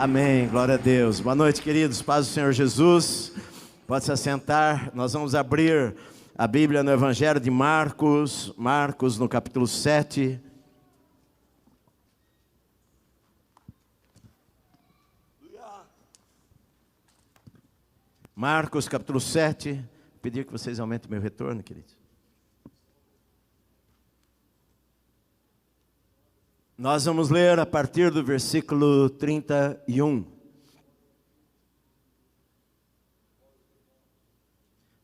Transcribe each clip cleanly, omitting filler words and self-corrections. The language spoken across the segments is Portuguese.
Amém, glória a Deus. Boa noite, queridos, paz do Senhor Jesus. Pode se assentar, nós vamos abrir a Bíblia no Evangelho de Marcos, no capítulo 7. Marcos, capítulo 7. Vou pedir que vocês aumentem meu retorno, queridos. Nós vamos ler a partir do versículo 31.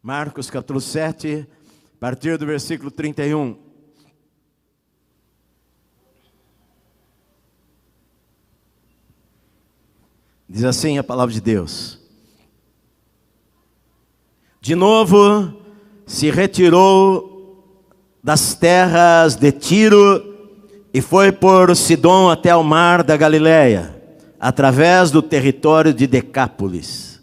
Marcos, capítulo 7, a partir do versículo 31. Diz assim a palavra de Deus. De novo se retirou das terras de Tiro e foi por Sidom até o mar da Galileia, através do território de Decápolis.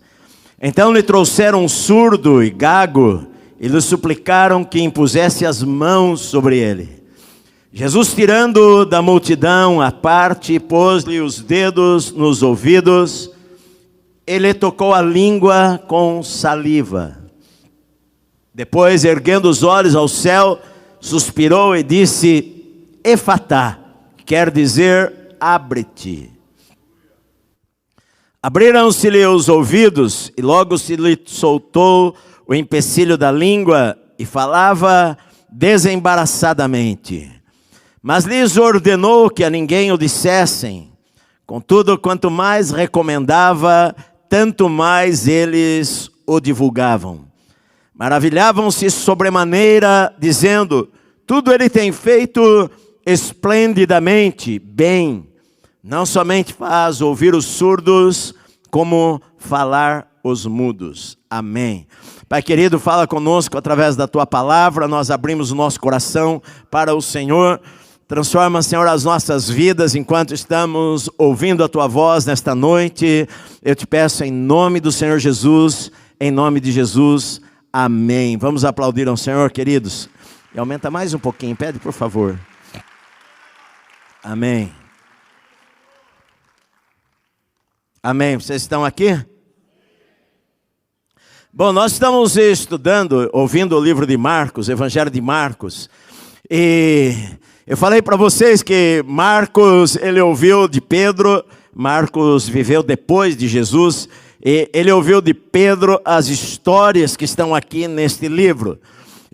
Então lhe trouxeram um surdo e gago e lhe suplicaram que impusesse as mãos sobre ele. Jesus, tirando da multidão à parte, pôs-lhe os dedos nos ouvidos, ele tocou a língua com saliva. Depois, erguendo os olhos ao céu, suspirou e disse: Efatá, quer dizer, abre-te. Abriram-se-lhe os ouvidos e logo se lhe soltou o empecilho da língua e falava desembaraçadamente. Mas lhes ordenou que a ninguém o dissessem. Contudo, quanto mais recomendava, tanto mais eles o divulgavam. Maravilhavam-se sobremaneira, dizendo: tudo ele tem feito esplendidamente bem. Não somente faz ouvir os surdos, como falar os mudos. Amém. Pai querido, fala conosco através da Tua palavra. Nós abrimos o nosso coração para o Senhor. Transforma, Senhor, as nossas vidas enquanto estamos ouvindo a Tua voz nesta noite. Eu te peço em nome do Senhor Jesus, em nome de Jesus. Amém. Vamos aplaudir ao Senhor, queridos. E aumenta mais um pouquinho, pede por favor. Amém. Amém. Vocês estão aqui? Bom, nós estamos estudando, ouvindo o livro de Marcos, Evangelho de Marcos. E eu falei para vocês que Marcos, ele ouviu de Pedro. Marcos viveu depois de Jesus. E ele ouviu de Pedro as histórias que estão aqui neste livro.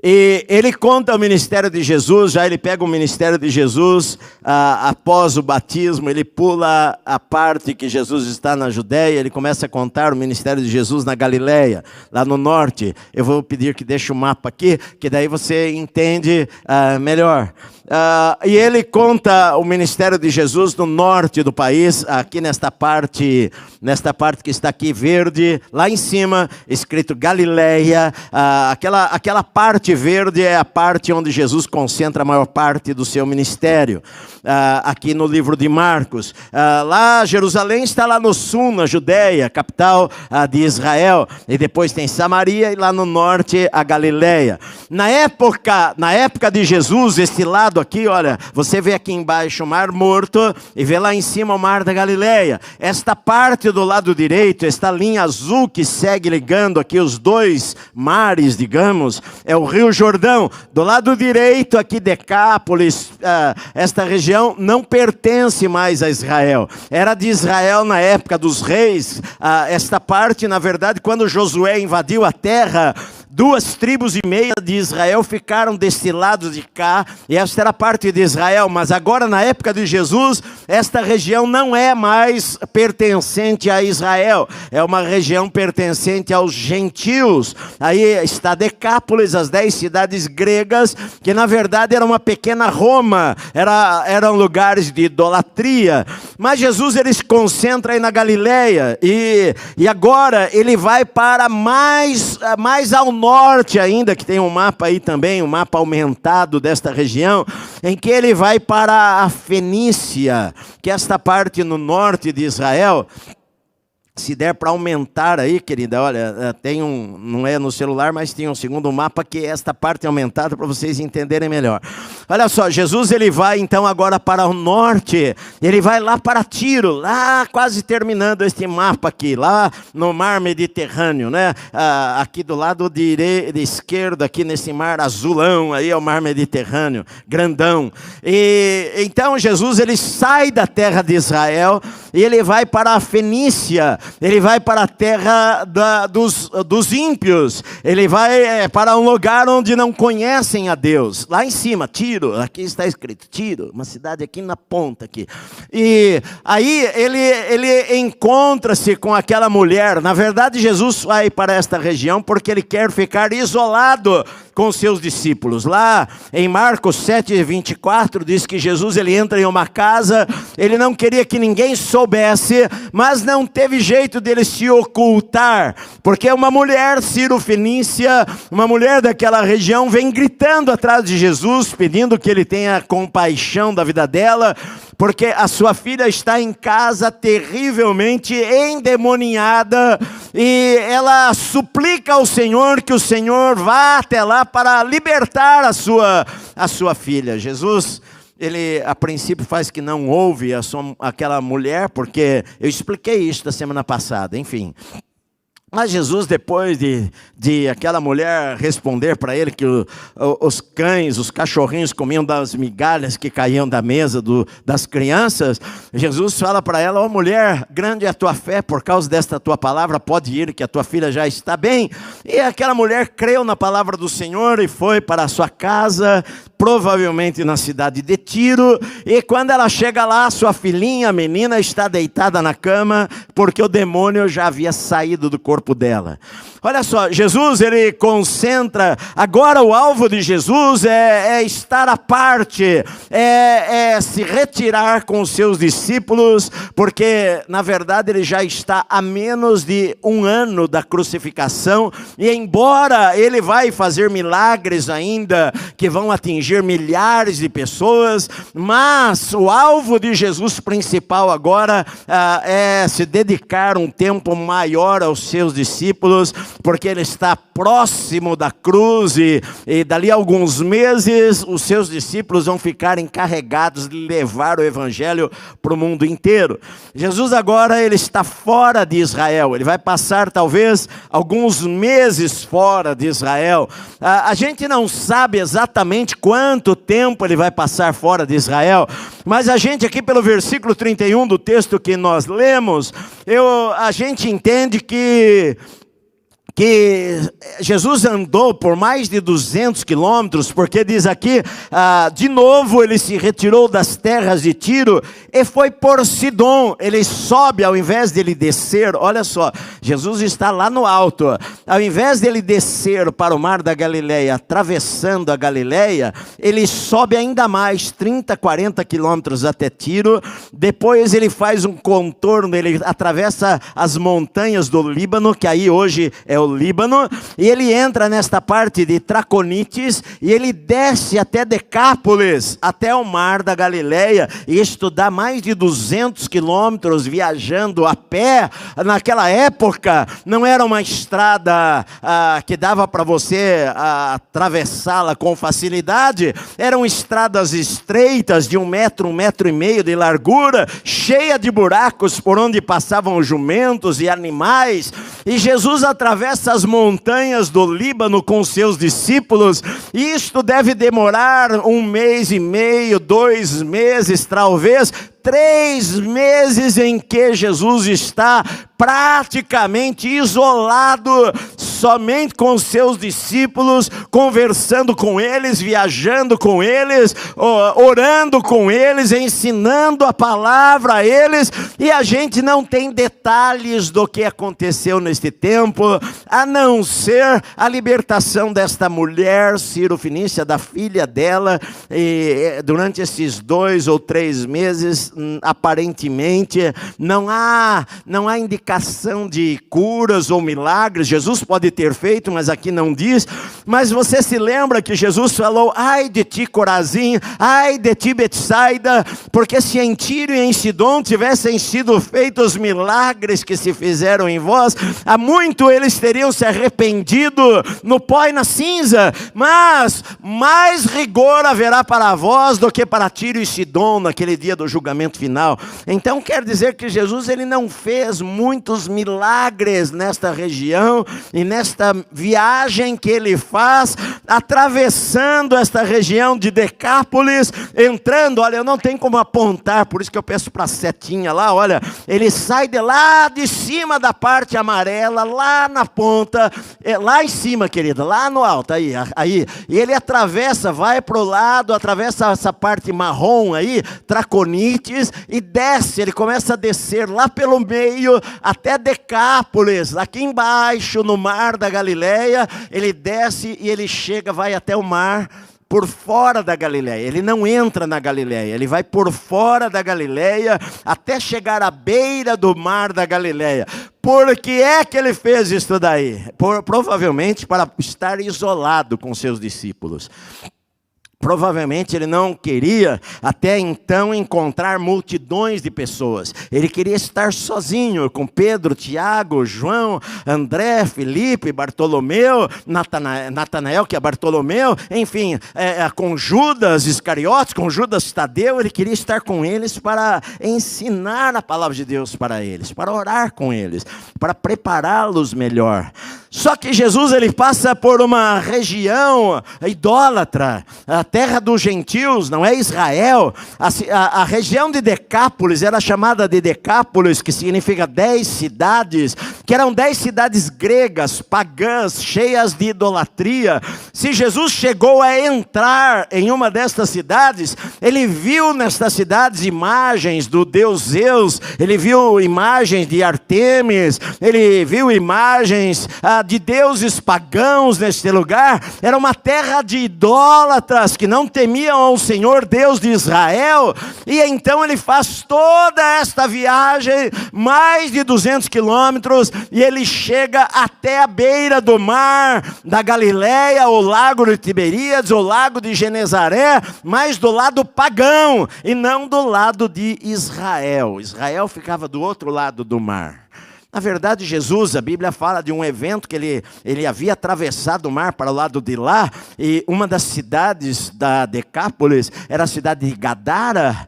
E ele conta o ministério de Jesus, já ele pega o ministério de Jesus após o batismo, ele pula a parte que Jesus está na Judéia, ele começa a contar o ministério de Jesus na Galileia, lá no norte. Eu vou pedir que deixe o mapa aqui, que daí você entende melhor. E ele conta o ministério de Jesus no norte do país, aqui nesta parte que está aqui verde, lá em cima, escrito Galileia. Aquela parte verde é a parte onde Jesus concentra a maior parte do seu ministério, aqui no livro de Marcos. Lá, Jerusalém está lá no sul, na Judéia, capital de Israel, e depois tem Samaria, e lá no norte a Galileia. Na época de Jesus, este lado aqui, olha, você vê aqui embaixo o Mar Morto e vê lá em cima o Mar da Galileia. Esta parte do lado direito, esta linha azul que segue ligando aqui os dois mares, digamos, é o Rio Jordão. Do lado direito aqui Decápolis, esta região não pertence mais a Israel. Era de Israel na época dos reis. Esta parte, na verdade, quando Josué invadiu a terra, 2,5 tribos de Israel ficaram deste lado de cá, e esta era parte de Israel, mas agora na época de Jesus, esta região não é mais pertencente a Israel, é uma região pertencente aos gentios. Aí está Decápolis, as 10 cidades gregas, que na verdade era uma pequena Roma, eram lugares de idolatria, mas Jesus ele se concentra aí na Galileia, e agora ele vai para mais ao norte ainda, que tem um mapa aí também, um mapa aumentado desta região, em que ele vai para a Fenícia, que é esta parte no norte de Israel. Se der para aumentar aí, querida, olha, tem não é no celular, mas tem um segundo mapa que é esta parte aumentada para vocês entenderem melhor. Olha só, Jesus ele vai então agora para o norte, ele vai lá para Tiro, lá quase terminando este mapa aqui, lá no mar Mediterrâneo, né? Aqui do lado de esquerdo, aqui nesse mar azulão, aí é o mar Mediterrâneo, grandão. E então Jesus ele sai da terra de Israel e ele vai para a Fenícia, ele vai para a terra dos ímpios, ele vai para um lugar onde não conhecem a Deus, lá em cima, Tiro, aqui está escrito Tiro, uma cidade aqui na ponta aqui. E aí ele encontra-se com aquela mulher. Na verdade, Jesus vai para esta região porque ele quer ficar isolado com seus discípulos. Lá em Marcos 7:24 diz que Jesus ele entra em uma casa, ele não queria que ninguém soubesse, mas não teve jeito dele se ocultar, porque uma mulher sírio-fenícia, uma mulher daquela região, vem gritando atrás de Jesus, pedindo que ele tenha compaixão da vida dela, porque a sua filha está em casa terrivelmente endemoniada, e ela suplica ao Senhor que o Senhor vá até lá para libertar a sua filha. Jesus, ele a princípio faz que não ouve aquela mulher, porque eu expliquei isso da semana passada, enfim. Mas Jesus, depois de aquela mulher responder para ele que os cães, os cachorrinhos comiam das migalhas que caíam da mesa das crianças, Jesus fala para ela: ó mulher, grande é a tua fé, por causa desta tua palavra, pode ir, que a tua filha já está bem. E aquela mulher creu na palavra do Senhor e foi para a sua casa, provavelmente na cidade de Tiro, e quando ela chega lá, sua filhinha, a menina, está deitada na cama, porque o demônio já havia saído do corpo dela. Olha só, Jesus ele concentra, agora o alvo de Jesus é estar à parte, é se retirar com os seus discípulos, porque na verdade ele já está a menos de 1 ano da crucificação, e embora ele vai fazer milagres ainda, que vão atingir milhares de pessoas, mas o alvo de Jesus principal agora é se dedicar um tempo maior aos seus discípulos, porque ele está próximo da cruz, e dali a alguns meses os seus discípulos vão ficar encarregados de levar o evangelho para o mundo inteiro. Jesus agora ele está fora de Israel, ele vai passar talvez alguns meses fora de Israel. A gente não sabe exatamente quanto tempo ele vai passar fora de Israel, mas a gente aqui pelo versículo 31 do texto que nós lemos, a gente entende que Jesus andou por mais de 200 quilômetros, porque diz aqui, de novo ele se retirou das terras de Tiro e foi por Sidom. Ele sobe, ao invés de ele descer, olha só, Jesus está lá no alto, ao invés de ele descer para o mar da Galileia, atravessando a Galileia, ele sobe ainda mais, 30, 40 quilômetros até Tiro, depois ele faz um contorno, ele atravessa as montanhas do Líbano, que aí hoje é o Líbano, e ele entra nesta parte de Traconites, e ele desce até Decápolis, até o mar da Galileia, e isto dá mais de 200 quilômetros viajando a pé. Naquela época não era uma estrada que dava para você atravessá-la com facilidade, eram estradas estreitas de 1 metro, 1,5 metro de largura, cheia de buracos por onde passavam jumentos e animais, e Jesus atravessa as montanhas do Líbano com seus discípulos, e isto deve demorar 1 mês e meio, 2 meses, talvez 3 meses, em que Jesus está praticamente isolado, somente com os seus discípulos, conversando com eles, viajando com eles, orando com eles, ensinando a palavra a eles, e a gente não tem detalhes do que aconteceu neste tempo, a não ser a libertação desta mulher sírio-fenícia, da filha dela, e durante esses 2 ou 3 meses, aparentemente, não há indicação de curas ou milagres. Jesus pode pode ter feito, mas aqui não diz. Mas você se lembra que Jesus falou: ai de ti, Corazim, ai de ti, Betsaida, porque se em Tiro e em Sidom tivessem sido feitos milagres que se fizeram em vós, há muito eles teriam se arrependido no pó e na cinza. Mas mais rigor haverá para vós do que para Tiro e Sidom naquele dia do julgamento final. Então quer dizer que Jesus ele não fez muitos milagres nesta região, e nesta viagem que ele faz, atravessando esta região de Decápolis, entrando, olha, eu não tenho como apontar, por isso que eu peço para a setinha lá, olha, ele sai de lá de cima da parte amarela, lá na ponta, lá em cima, querida, lá no alto, aí, e ele atravessa, vai para o lado, atravessa essa parte marrom aí, Traconites, e desce, ele começa a descer lá pelo meio, até Decápolis, aqui embaixo, no mar da Galileia, ele desce e ele chega, vai até o mar, por fora da Galileia. Ele não entra na Galileia, ele vai por fora da Galileia, até chegar à beira do mar da Galileia. Por que é que ele fez isso daí? Provavelmente para estar isolado com seus discípulos. Provavelmente ele não queria até então encontrar multidões de pessoas. Ele queria estar sozinho com Pedro, Tiago, João, André, Felipe, Bartolomeu, Natanael, que é Bartolomeu, enfim, com Judas Iscariotes, com Judas Tadeu. Ele queria estar com eles para ensinar a palavra de Deus para eles, para orar com eles, para prepará-los melhor. Só que Jesus ele passa por uma região idólatra, a terra dos gentios, não é Israel. A região de Decápolis era chamada de Decápolis, que significa 10 cidades, que eram 10 cidades gregas, pagãs, cheias de idolatria. Se Jesus chegou a entrar em uma destas cidades, ele viu nestas cidades imagens do deus Zeus, ele viu imagens de Artemis, ele viu imagens de deuses pagãos neste lugar. Era uma terra de idólatras que não temiam ao Senhor Deus de Israel. E então ele faz toda esta viagem, mais de 200 quilômetros, e ele chega até a beira do mar da Galileia, o lago de Tiberíades, o lago de Genezaré, mas do lado pagão e não do lado de Israel. Israel ficava do outro lado do mar. Na verdade, Jesus, a Bíblia fala de um evento que ele havia atravessado o mar para o lado de lá, e uma das cidades da Decápolis era a cidade de Gadara,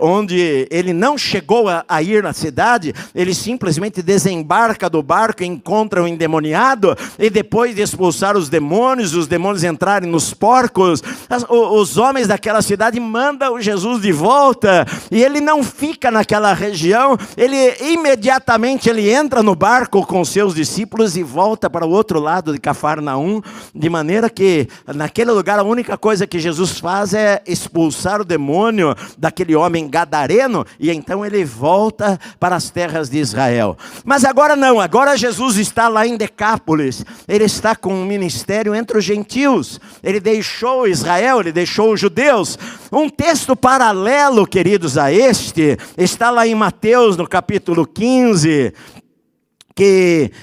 onde ele não chegou a ir na cidade, ele simplesmente desembarca do barco, encontra o endemoniado, e depois de expulsar os demônios entrarem nos porcos, os homens daquela cidade mandam Jesus de volta, e ele não fica naquela região, imediatamente ele entra no barco com seus discípulos e volta para o outro lado de Cafarnaum, de maneira que naquele lugar a única coisa que Jesus faz é expulsar o demônio daquele homem gadareno, e então ele volta para as terras de Israel. Mas agora não, agora Jesus está lá em Decápolis, ele está com um ministério entre os gentios, ele deixou Israel, ele deixou os judeus. Um texto paralelo, queridos, a este, está lá em Mateus no capítulo 15,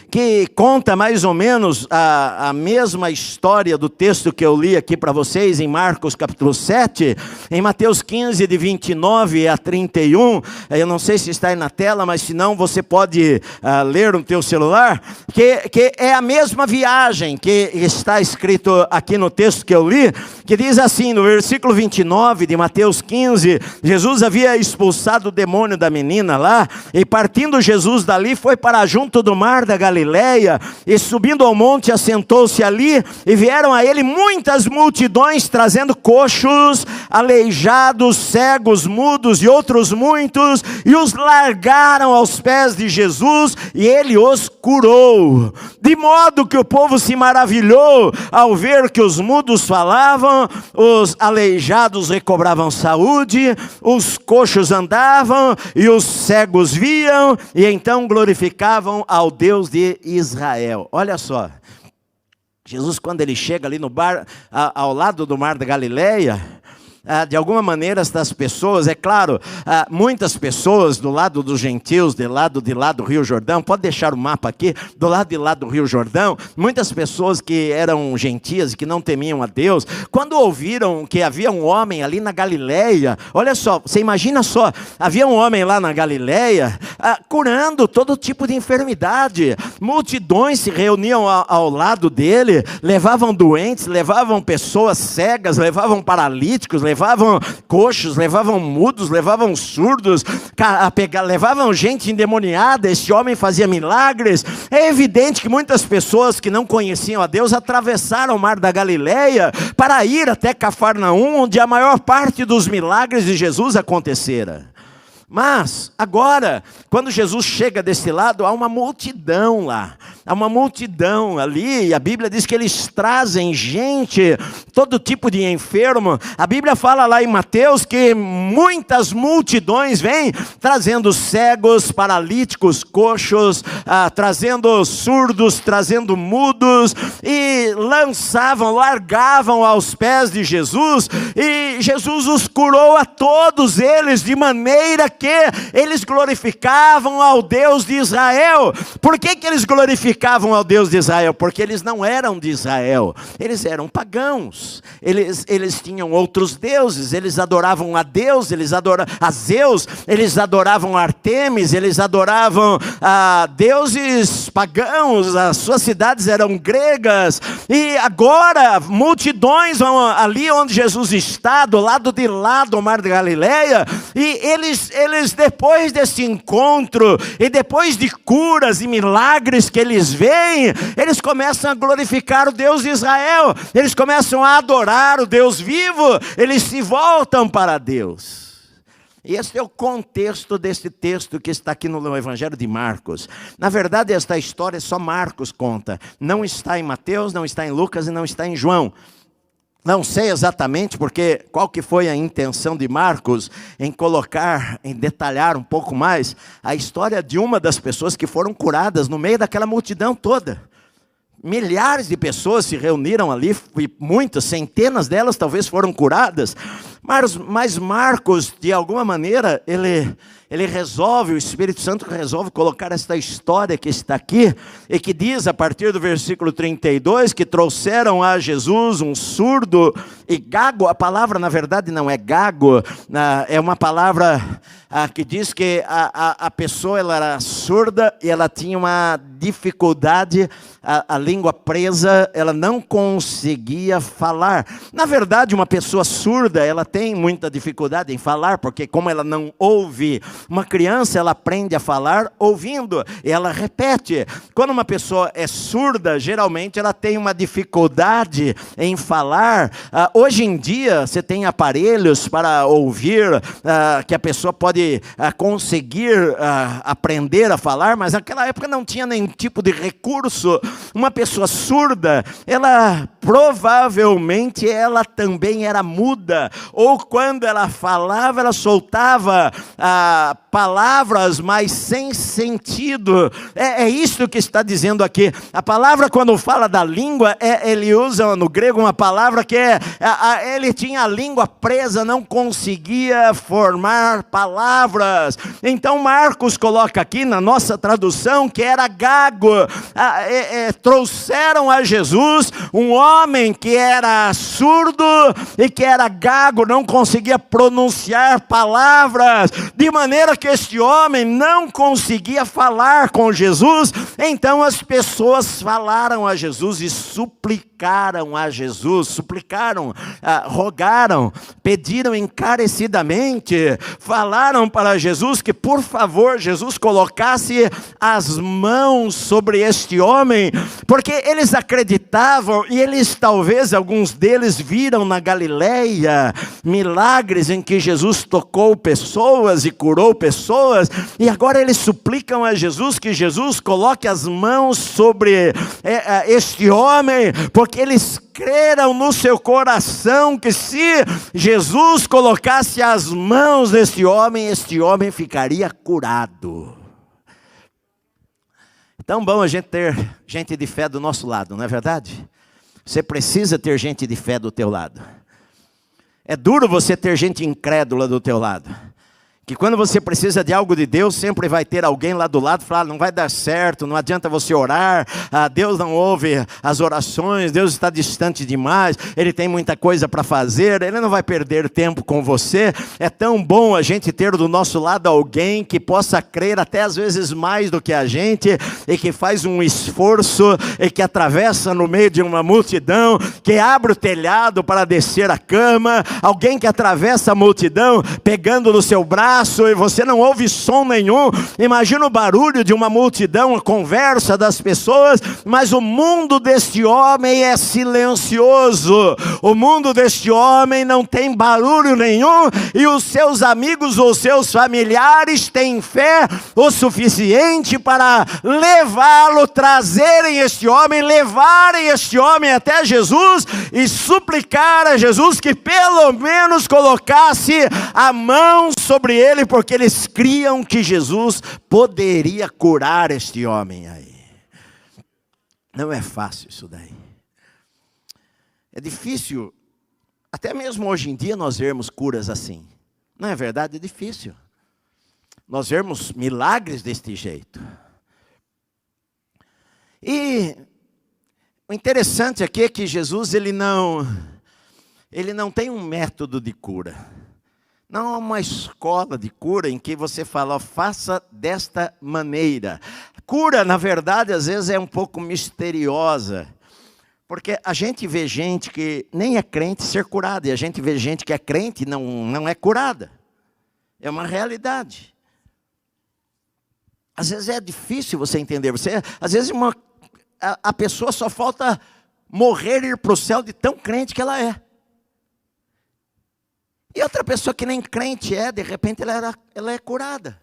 que conta mais ou menos a mesma história do texto que eu li aqui para vocês em Marcos capítulo 7, em Mateus 15 de 29 a 31, eu não sei se está aí na tela, mas se não você pode ler no teu celular, que é a mesma viagem que está escrito aqui no texto que eu li, que diz assim, no versículo 29 de Mateus 15, Jesus havia expulsado o demônio da menina lá, e partindo Jesus dali foi para junto do mar da Galileia, e subindo ao monte assentou-se ali, e vieram a ele muitas multidões trazendo coxos, aleijados, cegos, mudos e outros muitos, e os largaram aos pés de Jesus, e ele os curou, de modo que o povo se maravilhou ao ver que os mudos falavam, os aleijados recobravam saúde, os coxos andavam e os cegos viam, e então glorificavam ao Deus de Israel. Olha só, Jesus, quando ele chega ali no bar, ao lado do mar da Galileia, de alguma maneira, estas pessoas, é claro, muitas pessoas do lado dos gentios, do lado de lá do Rio Jordão, pode deixar o mapa aqui, do lado de lá do Rio Jordão, muitas pessoas que eram gentias e que não temiam a Deus, quando ouviram que havia um homem ali na Galileia, olha só, você imagina só, havia um homem lá na Galileia, curando todo tipo de enfermidade, multidões se reuniam ao lado dele, levavam doentes, levavam pessoas cegas, levavam paralíticos, levavam coxos, levavam mudos, levavam surdos, levavam gente endemoniada. Esse homem fazia milagres. É evidente que muitas pessoas que não conheciam a Deus atravessaram o mar da Galileia para ir até Cafarnaum, onde a maior parte dos milagres de Jesus acontecera. Mas, agora, quando Jesus chega desse lado, há uma multidão lá. Há uma multidão ali, e a Bíblia diz que eles trazem gente, todo tipo de enfermo. A Bíblia fala lá em Mateus que muitas multidões vêm, trazendo cegos, paralíticos, coxos, trazendo surdos, trazendo mudos, e largavam aos pés de Jesus, e Jesus os curou a todos eles, de maneira que eles glorificavam ao Deus de Israel. Por que eles glorificavam ao Deus de Israel? Porque eles não eram de Israel, eles eram pagãos, eles tinham outros deuses, eles adoravam a Deus, eles adoravam a Zeus, eles adoravam a Artemis, eles adoravam a deuses pagãos, as suas cidades eram gregas, e agora multidões vão ali onde Jesus está, do lado de lá do Mar da Galileia, e eles depois desse encontro, e depois de curas e milagres que eles veem, eles começam a glorificar o Deus de Israel, eles começam a adorar o Deus vivo, eles se voltam para Deus. E esse é o contexto desse texto que está aqui no Evangelho de Marcos. Na verdade, esta história só Marcos conta, não está em Mateus, não está em Lucas e não está em João. Não sei exatamente porque qual que foi a intenção de Marcos em colocar, em detalhar um pouco mais a história de uma das pessoas que foram curadas no meio daquela multidão toda. Milhares de pessoas se reuniram ali, e muitas, centenas delas talvez foram curadas, mas Marcos, de alguma maneira, ele resolve, o Espírito Santo resolve colocar esta história que está aqui, e que diz a partir do versículo 32, que trouxeram a Jesus um surdo e gago. A palavra na verdade não é gago, é uma palavra que diz que a pessoa ela era surda e ela tinha uma dificuldade, a língua presa, ela não conseguia falar. Na verdade, uma pessoa surda, ela tem muita dificuldade em falar, porque como ela não ouve, uma criança ela aprende a falar ouvindo, e ela repete. Quando uma pessoa é surda, geralmente ela tem uma dificuldade em falar. Hoje em dia, você tem aparelhos para ouvir, que a pessoa pode conseguir aprender a falar, mas naquela época não tinha nenhum tipo de recurso. Uma pessoa surda, ela provavelmente ela também era muda, ou quando ela falava, ela soltava palavras, mas sem sentido. É isso que está dizendo aqui. A palavra, quando fala da língua, ele usa no grego uma palavra que ele tinha a língua presa, não conseguia formar palavras. Então Marcos coloca aqui na nossa tradução que era gago. Trouxeram a Jesus um homem que era surdo e que era gago, não conseguia pronunciar palavras, de maneira que este homem não conseguia falar com Jesus. Então as pessoas falaram a Jesus e suplicaram a Jesus, rogaram, pediram encarecidamente, falaram para Jesus que por favor Jesus colocasse as mãos sobre este homem, porque eles acreditavam, e eles talvez, alguns deles viram na Galileia milagres em que Jesus tocou pessoas e curou pessoas, e agora eles suplicam a Jesus que Jesus coloque as mãos sobre este homem, porque eles creram no seu coração que se Jesus colocasse as mãos neste homem ficaria curado. Tão bom a gente ter gente de fé do nosso lado, não é verdade? Você precisa ter gente de fé do teu lado. É duro você ter gente incrédula do teu lado. Que quando você precisa de algo de Deus, sempre vai ter alguém lá do lado e falar, não vai dar certo, não adianta você orar, Deus não ouve as orações, Deus está distante demais, Ele tem muita coisa para fazer, Ele não vai perder tempo com você. É tão bom a gente ter do nosso lado alguém que possa crer até às vezes mais do que a gente, e que faz um esforço, e que atravessa no meio de uma multidão, que abre o telhado para descer a cama, alguém que atravessa a multidão, pegando no seu braço, e você não ouve som nenhum. Imagina o barulho de uma multidão, a conversa das pessoas, mas o mundo deste homem é silencioso. O mundo deste homem não tem barulho nenhum, e os seus amigos ou seus familiares têm fé o suficiente para levá-lo, trazerem este homem, levarem este homem até Jesus e suplicar a Jesus que pelo menos colocasse a mão sobre ele, porque eles criam que Jesus poderia curar este homem aí. Não é fácil isso daí. É difícil, até mesmo hoje em dia nós vermos curas assim. Não é verdade? É difícil. Nós vermos milagres deste jeito. E o interessante aqui é que Jesus ele não tem um método de cura. Não é uma escola de cura em que você fala, faça desta maneira. Cura, na verdade, às vezes é um pouco misteriosa. Porque a gente vê gente que nem é crente ser curada. E a gente vê gente que é crente e não é curada. É uma realidade. Às vezes é difícil você entender. Às vezes a pessoa só falta morrer e ir para o céu de tão crente que ela é. E outra pessoa que nem crente de repente ela é curada.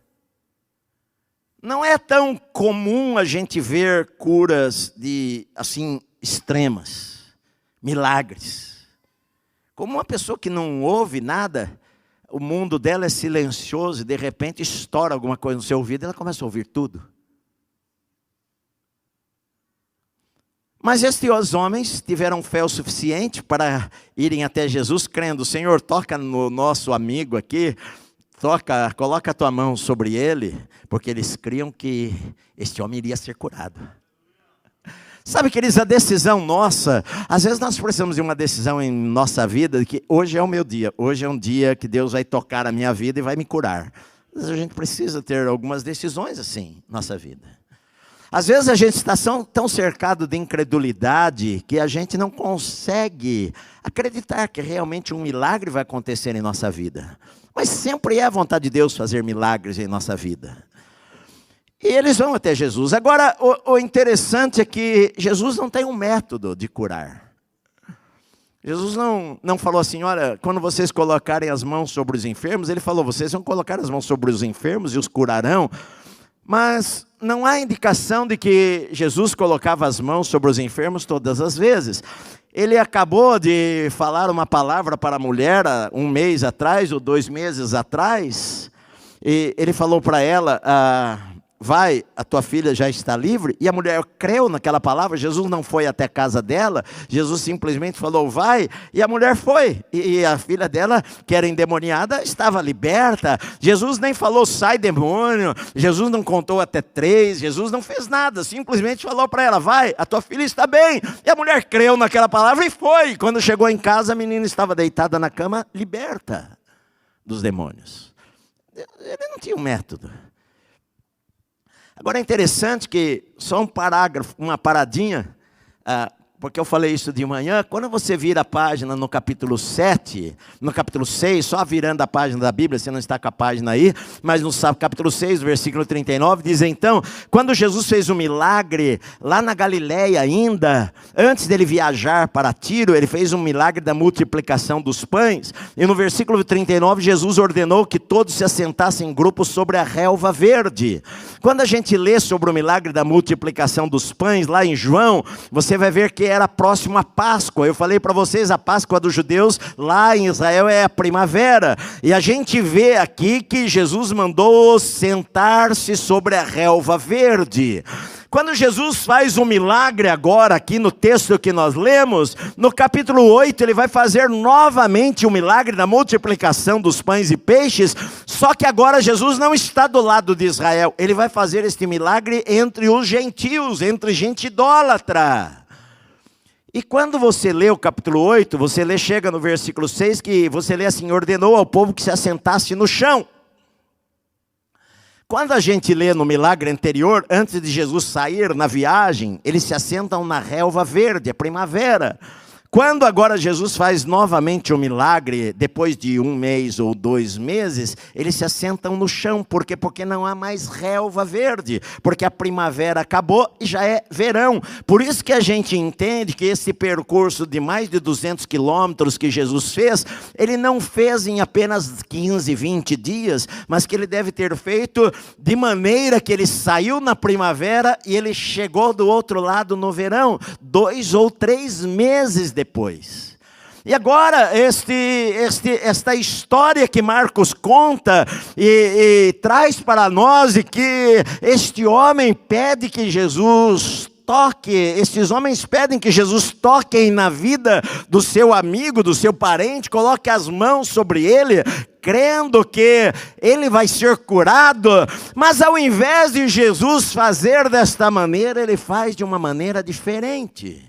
Não é tão comum a gente ver curas extremas, milagres. Como uma pessoa que não ouve nada, o mundo dela é silencioso e de repente estoura alguma coisa no seu ouvido e ela começa a ouvir tudo. Mas estes homens tiveram fé o suficiente para irem até Jesus, crendo, Senhor, toca no nosso amigo aqui, coloca a tua mão sobre ele, porque eles criam que este homem iria ser curado. Sabe, queridos, a decisão nossa, às vezes nós precisamos de uma decisão em nossa vida, de que hoje é o meu dia, hoje é um dia que Deus vai tocar a minha vida e vai me curar. Às vezes a gente precisa ter algumas decisões assim, na nossa vida. Às vezes a gente está tão cercado de incredulidade que a gente não consegue acreditar que realmente um milagre vai acontecer em nossa vida. Mas sempre é a vontade de Deus fazer milagres em nossa vida. E eles vão até Jesus. Agora, o interessante é que Jesus não tem um método de curar. Jesus não falou assim, olha, quando vocês colocarem as mãos sobre os enfermos, ele falou, vocês vão colocar as mãos sobre os enfermos e os curarão. Mas não há indicação de que Jesus colocava as mãos sobre os enfermos todas as vezes. Ele acabou de falar uma palavra para a mulher há 1 mês atrás, ou 2 meses atrás. E ele falou para ela, vai, a tua filha já está livre. E a mulher creu naquela palavra. Jesus não foi até a casa dela. Jesus simplesmente falou, vai. E a mulher foi. E a filha dela, que era endemoniada, estava liberta. Jesus nem falou, sai demônio. Jesus não contou até 3. Jesus não fez nada. Simplesmente falou para ela, vai, a tua filha está bem. E a mulher creu naquela palavra e foi. Quando chegou em casa, a menina estava deitada na cama, liberta dos demônios. Ele não tinha um método. Agora é interessante que, só um parágrafo, uma paradinha, porque eu falei isso de manhã, quando você vira a página no capítulo 7, no capítulo 6, só virando a página da Bíblia, você não está com a página aí, mas no capítulo 6, versículo 39, diz então, quando Jesus fez um milagre, lá na Galileia ainda, antes dele viajar para Tiro, ele fez um milagre da multiplicação dos pães, e no versículo 39, Jesus ordenou que todos se assentassem em grupos sobre a relva verde. Quando a gente lê sobre o milagre da multiplicação dos pães, lá em João, você vai ver que era próximo à Páscoa. Eu falei para vocês, a Páscoa dos judeus lá em Israel é a primavera. E a gente vê aqui que Jesus mandou sentar-se sobre a relva verde. Quando Jesus faz um milagre agora, aqui no texto que nós lemos, no capítulo 8, ele vai fazer novamente o milagre da multiplicação dos pães e peixes, só que agora Jesus não está do lado de Israel, ele vai fazer este milagre entre os gentios, entre gente idólatra. E quando você lê o capítulo 8, chega no versículo 6, que você lê assim: ordenou ao povo que se assentasse no chão. Quando a gente lê no milagre anterior, antes de Jesus sair na viagem, eles se assentam na relva verde, a primavera. Quando agora Jesus faz novamente o milagre, depois de 1 mês ou 2 meses, eles se assentam no chão. Por quê? Porque não há mais relva verde, porque a primavera acabou e já é verão. Por isso que a gente entende que esse percurso de mais de 200 quilômetros que Jesus fez, ele não fez em apenas 15, 20 dias, mas que ele deve ter feito de maneira que ele saiu na primavera e ele chegou do outro lado no verão, 2 ou 3 meses depois. E agora, esta história que Marcos conta e traz para nós, e que este homem pede que Jesus toque, estes homens pedem que Jesus toque na vida do seu amigo, do seu parente, coloque as mãos sobre ele, crendo que ele vai ser curado, mas ao invés de Jesus fazer desta maneira, ele faz de uma maneira diferente.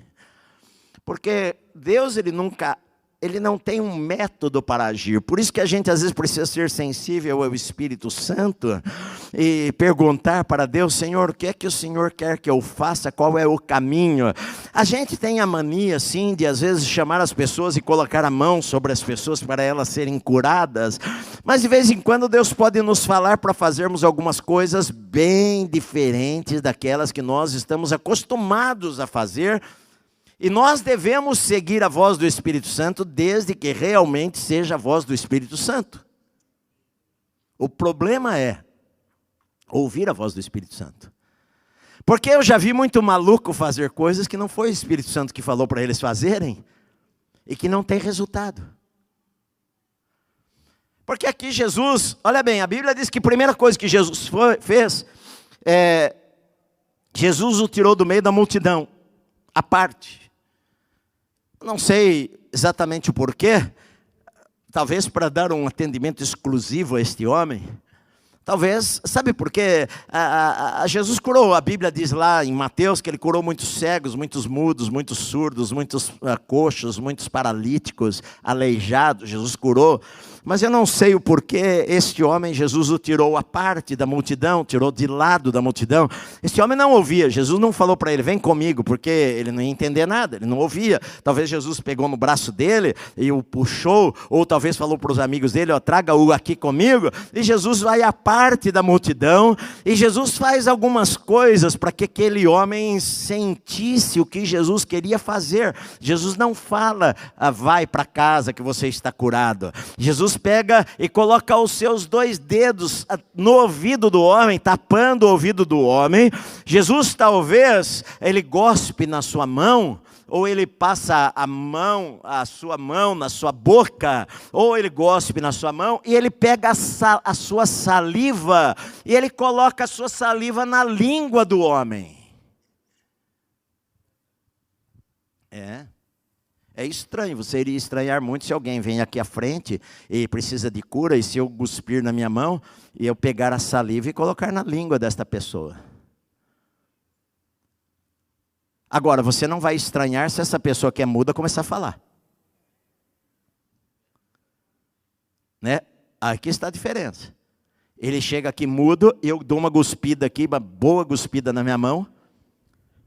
Porque Deus, ele não tem um método para agir. Por isso que a gente às vezes precisa ser sensível ao Espírito Santo e perguntar para Deus: Senhor, o que é que o Senhor quer que eu faça? Qual é o caminho? A gente tem a mania, sim, de às vezes chamar as pessoas e colocar a mão sobre as pessoas para elas serem curadas. Mas de vez em quando Deus pode nos falar para fazermos algumas coisas bem diferentes daquelas que nós estamos acostumados a fazer. E nós devemos seguir a voz do Espírito Santo desde que realmente seja a voz do Espírito Santo. O problema é ouvir a voz do Espírito Santo. Porque eu já vi muito maluco fazer coisas que não foi o Espírito Santo que falou para eles fazerem e que não tem resultado. Porque aqui Jesus, olha bem, a Bíblia diz que a primeira coisa que Jesus fez, Jesus o tirou do meio da multidão, à parte. Não sei exatamente o porquê, talvez para dar um atendimento exclusivo a este homem, talvez, sabe por quê? Jesus curou, a Bíblia diz lá em Mateus que ele curou muitos cegos, muitos mudos, muitos surdos, muitos coxos, muitos paralíticos, aleijados, Jesus curou. Mas eu não sei o porquê este homem, Jesus o tirou à parte da multidão, tirou de lado da multidão. Este homem não ouvia, Jesus não falou para ele: vem comigo, porque ele não ia entender nada, ele não ouvia. Talvez Jesus pegou no braço dele e o puxou, ou talvez falou para os amigos dele: ó, traga-o aqui comigo. E Jesus vai à parte da multidão, e Jesus faz algumas coisas para que aquele homem sentisse o que Jesus queria fazer. Jesus não fala: vai para casa que você está curado. Jesus pega e coloca os seus 2 dedos no ouvido do homem, tapando o ouvido do homem. Jesus talvez, ele gospe na sua mão, ou ele passa a sua mão na sua boca, ou ele gospe na sua mão, e ele pega a sua saliva, e ele coloca a sua saliva na língua do homem. É estranho, você iria estranhar muito se alguém vem aqui à frente e precisa de cura, e se eu cuspir na minha mão, e eu pegar a saliva e colocar na língua desta pessoa. Agora, você não vai estranhar se essa pessoa que é muda começar a falar. Né? Aqui está a diferença. Ele chega aqui mudo, eu dou uma cuspida aqui, uma boa cuspida na minha mão,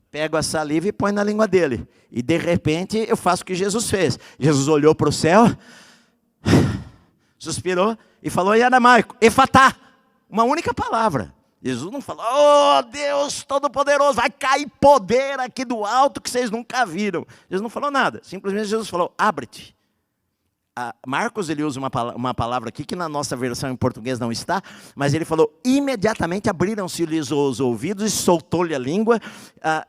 pego a saliva e põe na língua dele. E de repente eu faço o que Jesus fez. Jesus olhou para o céu, suspirou e falou em aramaico: efatá, uma única palavra. Jesus não falou: oh Deus Todo-Poderoso, vai cair poder aqui do alto que vocês nunca viram. Jesus não falou nada, simplesmente Jesus falou: abre-te. Marcos, ele usa uma palavra aqui que na nossa versão em português não está, mas ele falou, imediatamente abriram-se-lhes os ouvidos e soltou-lhe a língua,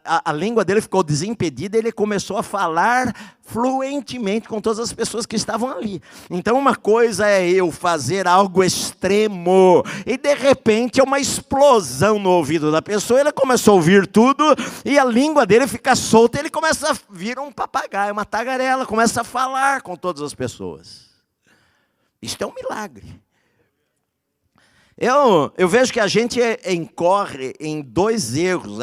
a língua dele ficou desimpedida e ele começou a falar fluentemente com todas as pessoas que estavam ali. Então uma coisa é eu fazer algo extremo, e de repente é uma explosão no ouvido da pessoa, ele começou a ouvir tudo, e a língua dele fica solta, ele começa a vir um papagaio, uma tagarela, começa a falar com todas as pessoas. Isto é um milagre. Eu vejo que a gente incorre em dois erros.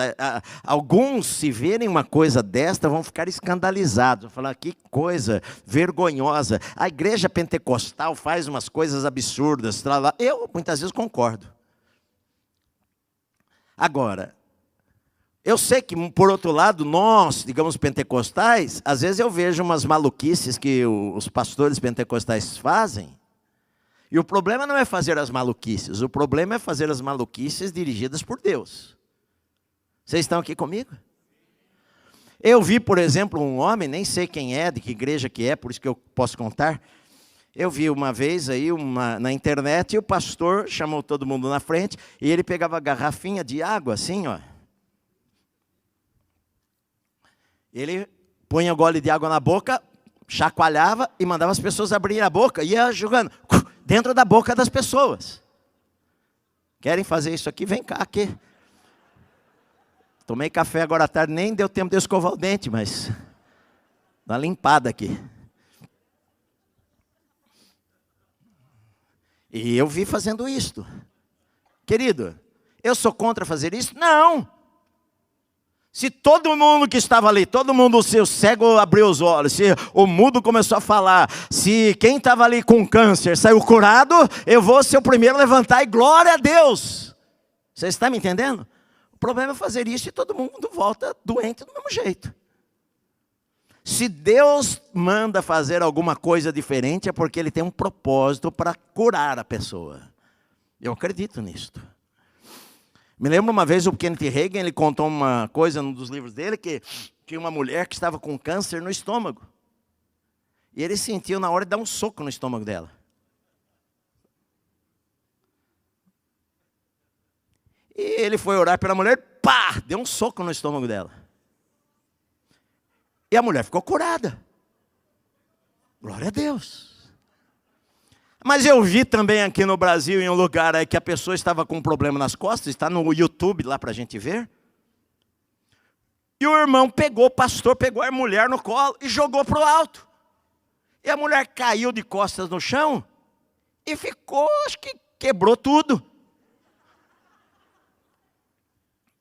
Alguns, se verem uma coisa desta, vão ficar escandalizados. Vão falar, que coisa vergonhosa. A igreja pentecostal faz umas coisas absurdas. Eu, muitas vezes, concordo. Agora, eu sei que, por outro lado, nós, digamos, pentecostais, às vezes eu vejo umas maluquices que os pastores pentecostais fazem, e o problema não é fazer as maluquices, o problema é fazer as maluquices dirigidas por Deus. Vocês estão aqui comigo? Eu vi, por exemplo, um homem, nem sei quem é, de que igreja que é, por isso que eu posso contar. Eu vi uma vez aí na internet, e o pastor chamou todo mundo na frente, e ele pegava a garrafinha de água, assim, ó. Ele punha um gole de água na boca, chacoalhava e mandava as pessoas abrirem a boca, e ia jogando dentro da boca das pessoas. Querem fazer isso aqui? Vem cá, aqui. Tomei café agora à tarde, nem deu tempo de eu escovar o dente, mas dá uma limpada aqui. E eu vi fazendo isto. Querido, eu sou contra fazer isso? Não! Se todo mundo que estava ali, todo mundo, se o cego abriu os olhos, se o mudo começou a falar, se quem estava ali com câncer saiu curado, eu vou ser o primeiro a levantar e glória a Deus. Você está me entendendo? O problema é fazer isso e todo mundo volta doente do mesmo jeito. Se Deus manda fazer alguma coisa diferente, é porque Ele tem um propósito para curar a pessoa. Eu acredito nisto. Me lembro uma vez o Kenneth Hagin, ele contou uma coisa num dos livros dele, que tinha uma mulher que estava com câncer no estômago. E ele sentiu na hora de dar um soco no estômago dela. E ele foi orar pela mulher, pá, deu um soco no estômago dela. E a mulher ficou curada. Glória a Deus. Mas eu vi também aqui no Brasil, em um lugar aí que a pessoa estava com um problema nas costas, está no YouTube lá para a gente ver. E o irmão pegou, o pastor pegou a mulher no colo e jogou para o alto. E a mulher caiu de costas no chão e ficou, acho que quebrou tudo.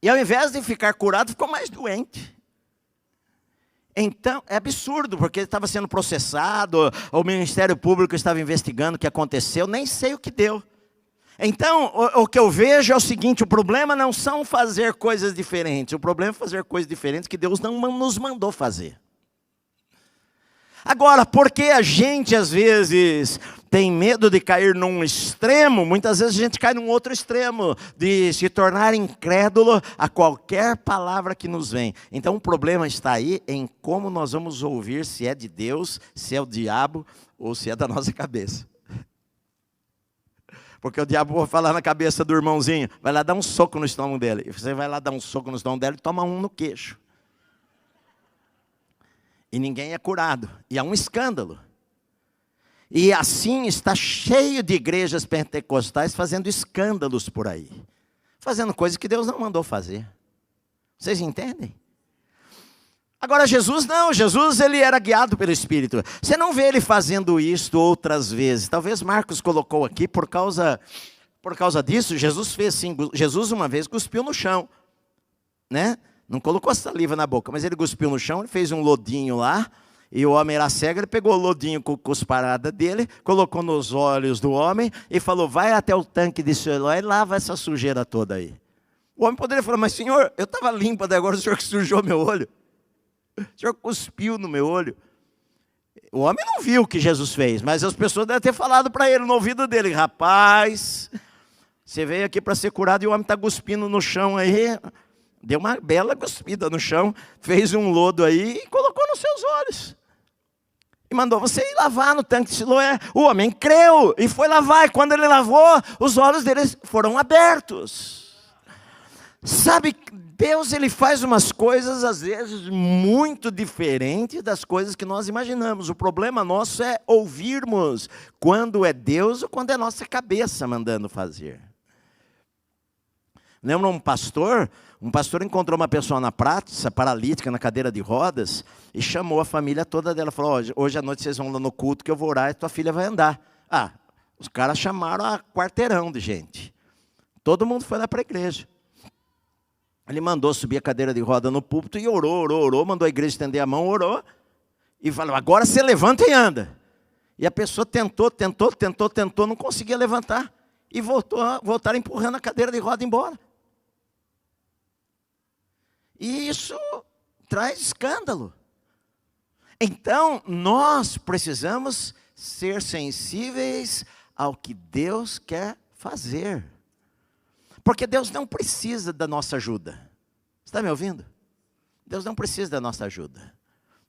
E ao invés de ficar curado, ficou mais doente. Então, é absurdo, porque ele estava sendo processado, o Ministério Público estava investigando o que aconteceu, nem sei o que deu. Então, o que eu vejo é o seguinte, o problema não são fazer coisas diferentes, o problema é fazer coisas diferentes que Deus não nos mandou fazer. Agora, porque a gente às vezes tem medo de cair num extremo, muitas vezes a gente cai num outro extremo, de se tornar incrédulo a qualquer palavra que nos vem. Então o problema está aí em como nós vamos ouvir, se é de Deus, se é o diabo ou se é da nossa cabeça. Porque o diabo vai falar na cabeça do irmãozinho, vai lá dar um soco no estômago dele. E você vai lá dar um soco no estômago dele e toma um no queixo. E ninguém é curado. E há um escândalo. E assim está cheio de igrejas pentecostais fazendo escândalos por aí. Fazendo coisas que Deus não mandou fazer. Vocês entendem? Agora Jesus não. Jesus ele era guiado pelo Espírito. Você não vê ele fazendo isto outras vezes. Talvez Marcos colocou aqui por causa disso. Jesus fez assim. Jesus uma vez cuspiu no chão. Né? Não colocou a saliva na boca, mas ele cuspiu no chão, ele fez um lodinho lá, e o homem era cego, ele pegou o lodinho com a cusparada dele, colocou nos olhos do homem, e falou, vai até o tanque de Siloé e lava essa sujeira toda aí. O homem poderia falar, mas senhor, eu estava limpo até agora, o senhor que sujou meu olho. O senhor cuspiu no meu olho. O homem não viu o que Jesus fez, mas as pessoas devem ter falado para ele no ouvido dele, rapaz, você veio aqui para ser curado e o homem está cuspindo no chão aí. Deu uma bela cuspida no chão, fez um lodo aí e colocou nos seus olhos. e mandou você ir lavar no tanque de Siloé. O homem creu e foi lavar, e quando ele lavou, os olhos dele foram abertos. Sabe, Deus ele faz umas coisas às vezes muito diferentes das coisas que nós imaginamos. O problema nosso é ouvirmos quando é Deus ou quando é nossa cabeça mandando fazer. Lembra um pastor encontrou uma pessoa na praça, paralítica, na cadeira de rodas, e chamou a família toda dela, falou, hoje à noite vocês vão lá no culto que eu vou orar e tua filha vai andar. Os caras chamaram a quarteirão de gente. Todo mundo foi lá para a igreja. Ele mandou subir a cadeira de roda no púlpito e orou, mandou a igreja estender a mão, orou, e falou, agora você levanta e anda. E a pessoa tentou, não conseguia levantar, e voltaram empurrando a cadeira de roda embora. E isso traz escândalo. Então, nós precisamos ser sensíveis ao que Deus quer fazer. Porque Deus não precisa da nossa ajuda. Você está me ouvindo? Deus não precisa da nossa ajuda.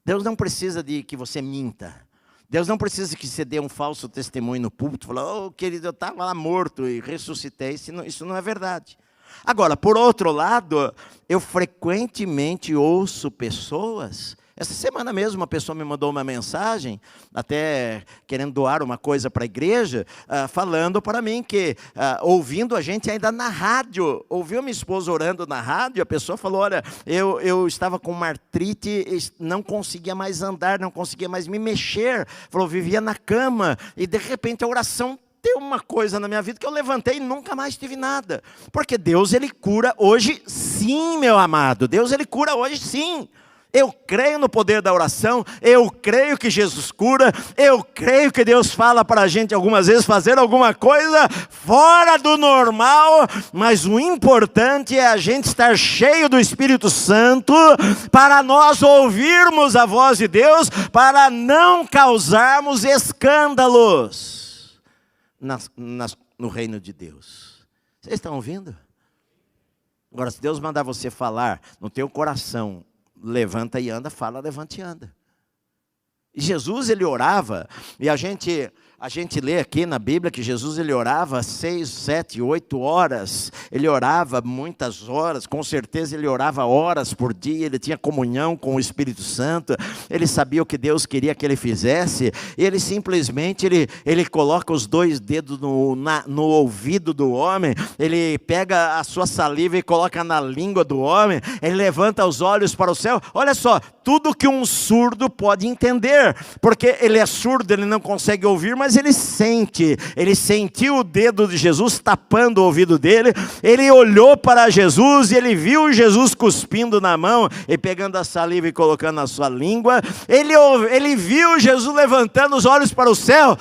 Deus não precisa de que você minta. Deus não precisa que você dê um falso testemunho no púlpito. Falou, querido, eu estava lá morto e ressuscitei. Isso não é verdade. Agora, por outro lado, eu frequentemente ouço pessoas. Essa semana mesmo uma pessoa me mandou uma mensagem, até querendo doar uma coisa para a igreja, falando para mim que, ouvindo a gente ainda na rádio, ouviu minha esposa orando na rádio, a pessoa falou, olha, eu estava com uma artrite, não conseguia mais andar, não conseguia mais me mexer, falou, vivia na cama, e de repente a oração deu uma coisa na minha vida que eu levantei e nunca mais tive nada. Porque Deus, Ele cura hoje sim, meu amado, Deus, Ele cura hoje sim. Eu creio no poder da oração, eu creio que Jesus cura, eu creio que Deus fala para a gente algumas vezes fazer alguma coisa fora do normal, mas o importante é a gente estar cheio do Espírito Santo para nós ouvirmos a voz de Deus, para não causarmos escândalos no reino de Deus. Vocês estão ouvindo? Agora, se Deus mandar você falar no teu coração, levanta e anda, fala, levanta e anda. E Jesus, ele orava, e a gente lê aqui na Bíblia que Jesus, ele orava 6, 7, 8 horas, ele orava muitas horas, com certeza ele orava horas por dia, ele tinha comunhão com o Espírito Santo, ele sabia o que Deus queria que ele fizesse, e ele simplesmente, ele coloca os 2 dedos no ouvido do homem, ele pega a sua saliva e coloca na língua do homem, ele levanta os olhos para o céu, olha só, tudo que um surdo pode entender, porque ele é surdo, ele não consegue ouvir, mas ele sentiu o dedo de Jesus tapando o ouvido dele, ele olhou para Jesus e ele viu Jesus cuspindo na mão e pegando a saliva e colocando na sua língua, ele viu Jesus levantando os olhos para o céu,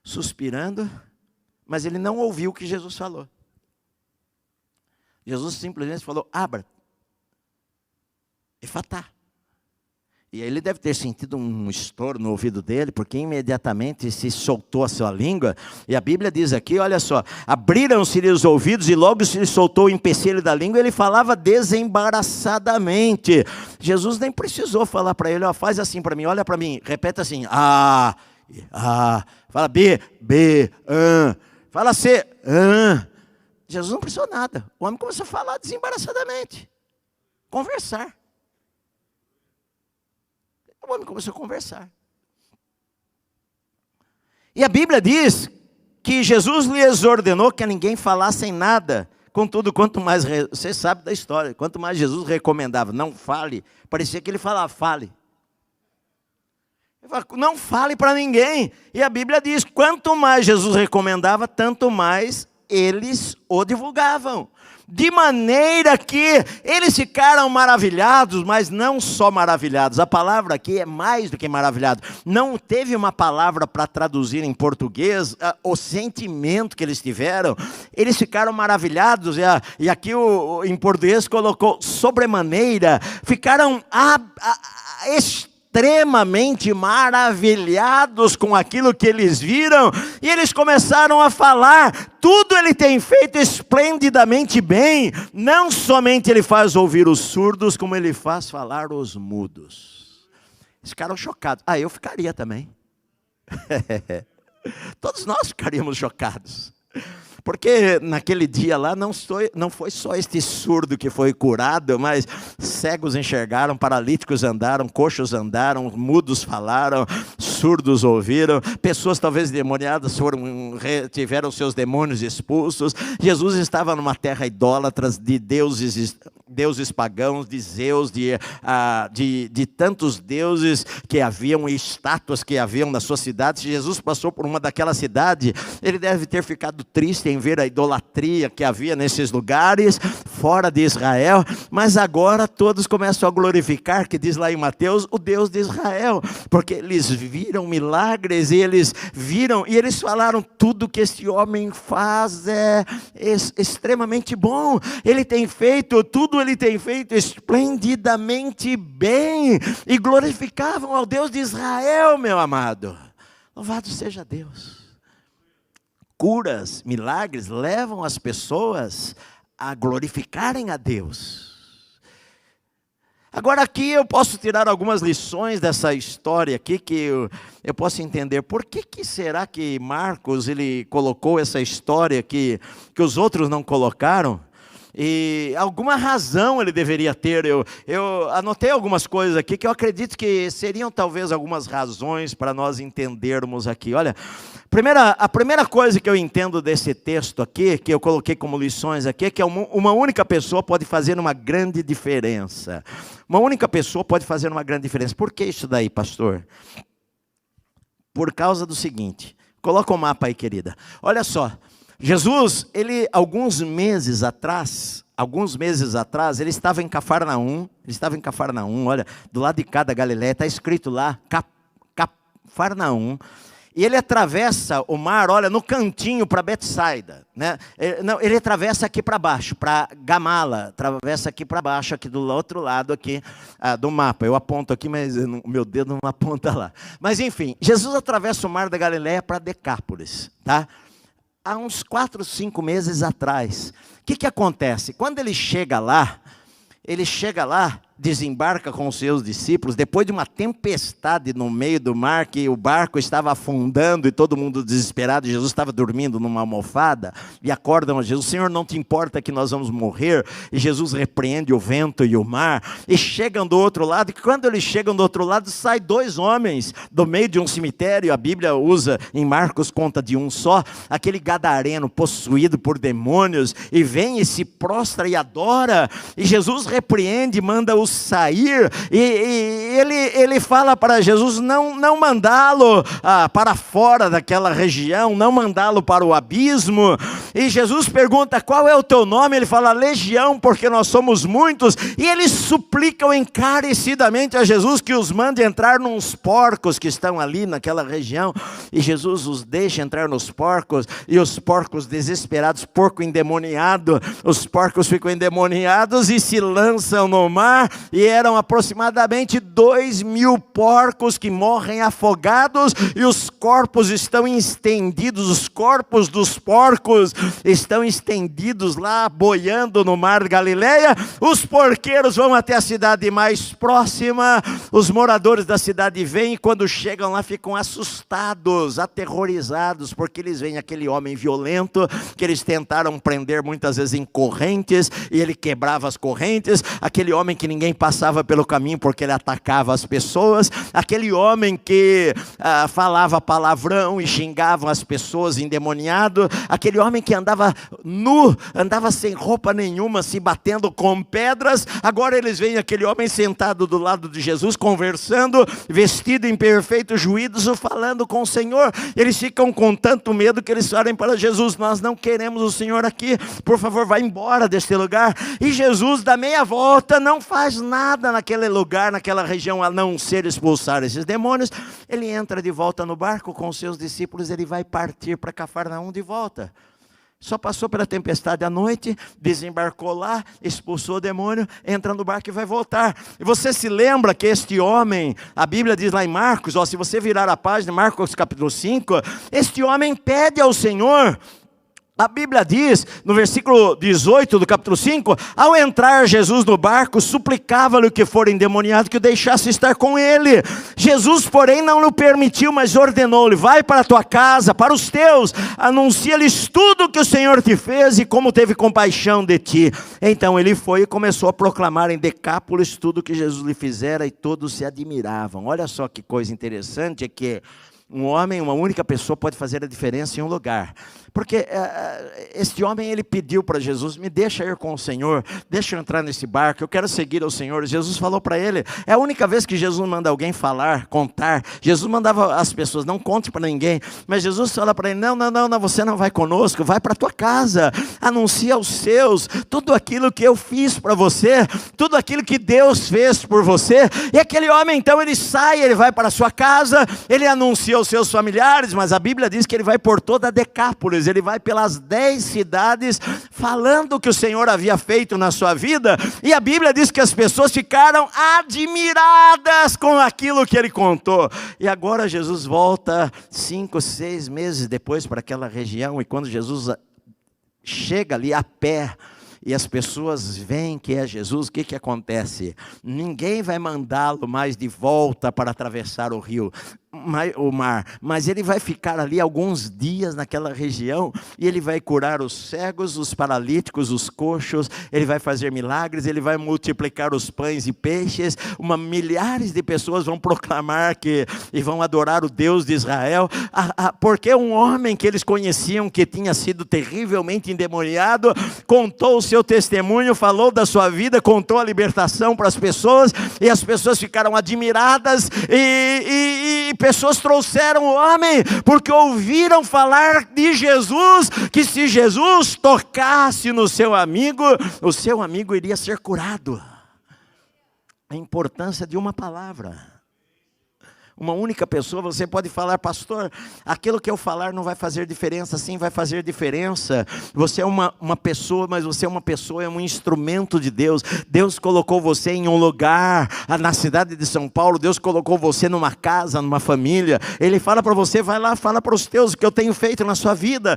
suspirando, mas ele não ouviu o que Jesus falou. Jesus simplesmente falou, abra, efatá. E aí ele deve ter sentido um estouro no ouvido dele, porque imediatamente se soltou a sua língua. E a Bíblia diz aqui, olha só, abriram-se-lhe os ouvidos e logo se lhe soltou o empecilho da língua, e ele falava desembaraçadamente. Jesus nem precisou falar para ele, ó, faz assim para mim, olha para mim, repete assim, fala B, fala C, Jesus não precisou nada, o homem começou a falar desembaraçadamente, conversar. O homem começou a conversar. E a Bíblia diz que Jesus lhes ordenou que a ninguém falassem nada. Contudo, quanto mais, você sabe da história, quanto mais Jesus recomendava, não fale, parecia que ele falava, fale. Ele falava, não fale para ninguém. E a Bíblia diz, quanto mais Jesus recomendava, tanto mais eles o divulgavam. De maneira que eles ficaram maravilhados, mas não só maravilhados. A palavra aqui é mais do que maravilhado. Não teve uma palavra para traduzir em português o sentimento que eles tiveram. Eles ficaram maravilhados, e aqui em português colocou sobremaneira. Ficaram extremamente maravilhados com aquilo que eles viram, e eles começaram a falar, tudo ele tem feito esplendidamente bem, não somente ele faz ouvir os surdos, como ele faz falar os mudos. Eles ficaram chocados. Eu ficaria também. Todos nós ficaríamos chocados. Porque naquele dia lá não foi só este surdo que foi curado, mas cegos enxergaram, paralíticos andaram, coxos andaram, mudos falaram, surdos ouviram, pessoas talvez endemoniadas tiveram seus demônios expulsos. Jesus estava numa terra idólatra de deuses pagãos, de Zeus, de tantos deuses que haviam e estátuas que haviam na sua cidade. Se Jesus passou por uma daquelas cidades, ele deve ter ficado triste em ver a idolatria que havia nesses lugares, fora de Israel, mas agora todos começam a glorificar, que diz lá em Mateus, o Deus de Israel, porque eles viram milagres, e eles viram, e eles falaram, tudo que este homem faz é extremamente bom, ele tem feito esplendidamente bem, e glorificavam ao Deus de Israel, meu amado. Louvado seja Deus. Curas, milagres levam as pessoas a glorificarem a Deus. Agora aqui eu posso tirar algumas lições dessa história aqui, que eu posso entender. Por que será que Marcos ele colocou essa história que os outros não colocaram? E alguma razão ele deveria ter. Eu anotei algumas coisas aqui que eu acredito que seriam talvez algumas razões para nós entendermos aqui. Olha, a primeira coisa que eu entendo desse texto aqui, que eu coloquei como lições aqui, é que uma única pessoa pode fazer uma grande diferença. Uma única pessoa pode fazer uma grande diferença. Por que isso daí, pastor? Por causa do seguinte, coloca o mapa aí, querida. Olha só. Jesus, alguns meses atrás, ele estava em Cafarnaum, olha, do lado de cá da Galileia, está escrito lá, Cafarnaum, e ele atravessa o mar, olha, no cantinho para Betsaida, né? Ele atravessa aqui para baixo, para Gamala, atravessa aqui para baixo, aqui do outro lado aqui do mapa. Eu aponto aqui, mas meu dedo não aponta lá. Mas enfim, Jesus atravessa o mar da Galileia para Decápolis, tá? Há uns 4, 5 meses atrás. O que acontece? Quando ele chega lá, desembarca com os seus discípulos, depois de uma tempestade no meio do mar, que o barco estava afundando e todo mundo desesperado, Jesus estava dormindo numa almofada, e acordam a Jesus, Senhor, não te importa que nós vamos morrer? E Jesus repreende o vento e o mar, e chegam do outro lado, e quando eles chegam do outro lado, saem 2 homens do meio de um cemitério. A Bíblia usa, em Marcos conta de um só, aquele gadareno possuído por demônios, e vem e se prostra e adora, e Jesus repreende, manda-o sair, e ele fala para Jesus não mandá-lo para fora daquela região, não mandá-lo para o abismo. E Jesus pergunta, qual é o teu nome? Ele fala, Legião, porque nós somos muitos. E eles suplicam encarecidamente a Jesus que os mande entrar nos porcos que estão ali naquela região, e Jesus os deixa entrar nos porcos, e os porcos desesperados, porco endemoniado, os porcos ficam endemoniados e se lançam no mar, e eram aproximadamente 2.000 porcos que morrem afogados, e os corpos estão estendidos, os corpos dos porcos estão estendidos lá, boiando no mar de Galileia. Os porqueiros vão até a cidade mais próxima, os moradores da cidade vêm, e quando chegam lá ficam assustados, aterrorizados, porque eles veem aquele homem violento, que eles tentaram prender muitas vezes em correntes, e ele quebrava as correntes, aquele homem que ninguém passava pelo caminho porque ele atacava as pessoas, aquele homem que falava palavrão e xingava as pessoas, endemoniado, aquele homem que andava nu, andava sem roupa nenhuma, se batendo com pedras. Agora eles veem aquele homem sentado do lado de Jesus, conversando, vestido em perfeito juízo, falando com o Senhor. Eles ficam com tanto medo que eles falam para Jesus, nós não queremos o Senhor aqui, por favor, vá embora deste lugar. E Jesus dá meia volta, não faz nada naquele lugar, naquela região, a não ser expulsar esses demônios. Ele entra de volta no barco com os seus discípulos, ele vai partir para Cafarnaum de volta. Só passou pela tempestade à noite, desembarcou lá, expulsou o demônio, entra no barco e vai voltar. E você se lembra que este homem, a Bíblia diz lá em Marcos, se você virar a página, Marcos capítulo 5, este homem pede ao Senhor A Bíblia diz, no versículo 18 do capítulo 5, ao entrar Jesus no barco, suplicava-lhe o que for endemoniado que o deixasse estar com ele. Jesus, porém, não lhe permitiu, mas ordenou-lhe: vai para a tua casa, para os teus, anuncia-lhes tudo o que o Senhor te fez e como teve compaixão de ti. Então ele foi e começou a proclamar em Decápolis tudo o que Jesus lhe fizera, e todos se admiravam. Olha só que coisa interessante, é que um homem, uma única pessoa pode fazer a diferença em um lugar. Porque este homem, ele pediu para Jesus: me deixa ir com o Senhor, deixa eu entrar nesse barco, eu quero seguir ao Senhor. Jesus falou para ele, é a única vez que Jesus manda alguém falar, contar. Jesus mandava as pessoas: não conte para ninguém. Mas Jesus fala para ele: não, você não vai conosco, vai para a tua casa, anuncia aos seus tudo aquilo que eu fiz para você, tudo aquilo que Deus fez por você. E aquele homem, então, ele sai, ele vai para a sua casa, ele anuncia aos seus familiares, mas a Bíblia diz que ele vai por toda a Decápolis, ele vai pelas 10 cidades falando o que o Senhor havia feito na sua vida, e a Bíblia diz que as pessoas ficaram admiradas com aquilo que ele contou. E agora Jesus volta 5, 6 meses depois para aquela região, e quando Jesus chega ali a pé, e as pessoas veem que é Jesus, o que acontece? Ninguém vai mandá-lo mais de volta para atravessar o mar, mas ele vai ficar ali alguns dias naquela região, e ele vai curar os cegos, os paralíticos, os coxos, ele vai fazer milagres, ele vai multiplicar os pães e peixes, milhares de pessoas vão proclamar e vão adorar o Deus de Israel, porque um homem que eles conheciam, que tinha sido terrivelmente endemoniado, contou o seu testemunho, falou da sua vida, contou a libertação para as pessoas, e as pessoas ficaram admiradas, e pessoas trouxeram o homem, porque ouviram falar de Jesus, que se Jesus tocasse no seu amigo, o seu amigo iria ser curado. A importância de uma palavra. Uma única pessoa, você pode falar: pastor, aquilo que eu falar não vai fazer diferença. Sim, vai fazer diferença. Você é uma pessoa, mas você é uma pessoa, é um instrumento de Deus. Deus colocou você em um lugar, na cidade de São Paulo, Deus colocou você numa casa, numa família. Ele fala para você: vai lá, fala para os teus o que eu tenho feito na sua vida.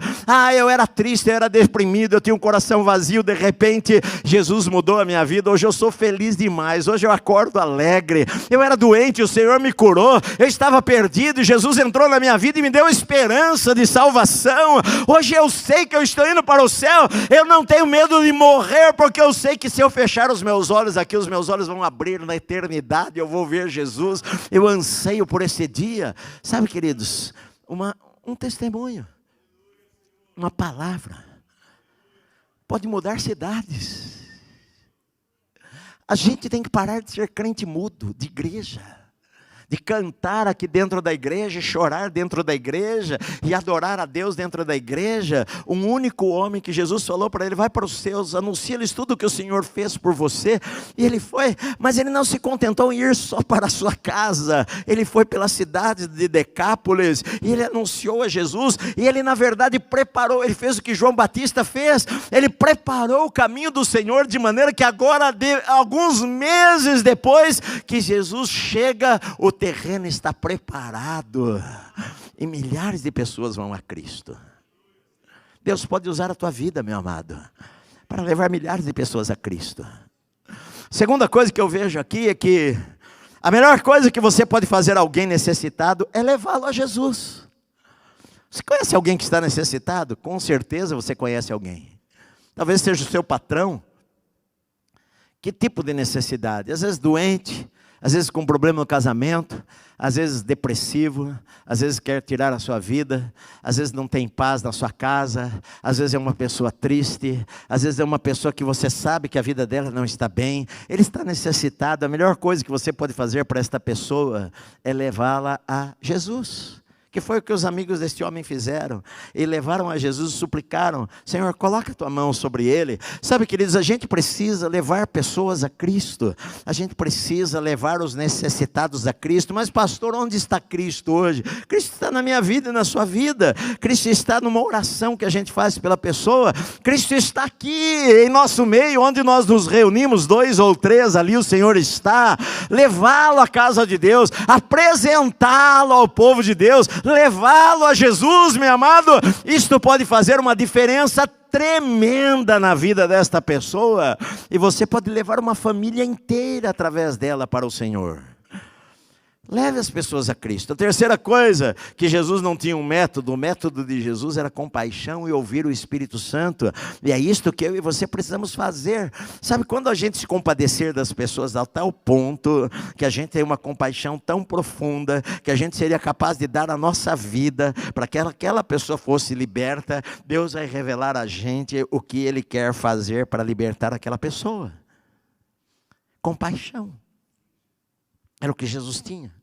Eu era triste, eu era deprimido, eu tinha um coração vazio, de repente Jesus mudou a minha vida, hoje eu sou feliz demais, hoje eu acordo alegre. Eu era doente, o Senhor me curou. Eu estava perdido, Jesus entrou na minha vida e me deu esperança de salvação. Hoje eu sei que eu estou indo para o céu. Eu não tenho medo de morrer, porque eu sei que se eu fechar os meus olhos aqui, os meus olhos vão abrir na eternidade, eu vou ver Jesus. Eu anseio por esse dia. Sabe, queridos, um testemunho, uma palavra pode mudar cidades. A gente tem que parar de ser crente mudo, de igreja, de cantar aqui dentro da igreja, chorar dentro da igreja e adorar a Deus dentro da igreja. Um único homem que Jesus falou para ele: vai para os seus, anuncia-lhes tudo o que o Senhor fez por você. E ele foi, mas ele não se contentou em ir só para a sua casa, ele foi pela cidade de Decápolis, e ele anunciou a Jesus, e ele na verdade preparou, ele fez o que João Batista fez, ele preparou o caminho do Senhor, de maneira que agora, alguns meses depois que Jesus chega, o terreno está preparado, e milhares de pessoas vão a Cristo. Deus pode usar a tua vida, meu amado, para levar milhares de pessoas a Cristo. Segunda coisa que eu vejo aqui é que a melhor coisa que você pode fazer a alguém necessitado é levá-lo a Jesus. Você conhece alguém que está necessitado? Com certeza você conhece alguém. Talvez seja o seu patrão. Que tipo de necessidade? Às vezes doente, às vezes com problema no casamento, às vezes depressivo, às vezes quer tirar a sua vida, às vezes não tem paz na sua casa, às vezes é uma pessoa triste, às vezes é uma pessoa que você sabe que a vida dela não está bem, ele está necessitado. A melhor coisa que você pode fazer para esta pessoa é levá-la a Jesus. Que foi o que os amigos deste homem fizeram, e levaram a Jesus e suplicaram: Senhor, coloca a tua mão sobre ele. Sabe, queridos, a gente precisa levar pessoas a Cristo, a gente precisa levar os necessitados a Cristo. Mas pastor, onde está Cristo hoje? Cristo está na minha vida e na sua vida. Cristo está numa oração que a gente faz pela pessoa. Cristo está aqui em nosso meio, onde nós nos reunimos, 2 ou 3, ali o Senhor está. Levá-lo à casa de Deus, apresentá-lo ao povo de Deus. levá-lo a Jesus, meu amado, isto pode fazer uma diferença tremenda na vida desta pessoa, e você pode levar uma família inteira através dela para o Senhor. Leve as pessoas a Cristo. A terceira coisa, que Jesus não tinha um método, o método de Jesus era compaixão e ouvir o Espírito Santo, e é isto que eu e você precisamos fazer. Sabe, quando a gente se compadecer das pessoas a tal ponto, que a gente tem uma compaixão tão profunda, que a gente seria capaz de dar a nossa vida, para que aquela pessoa fosse liberta, Deus vai revelar a gente o que Ele quer fazer para libertar aquela pessoa. Compaixão. Era o que Jesus tinha.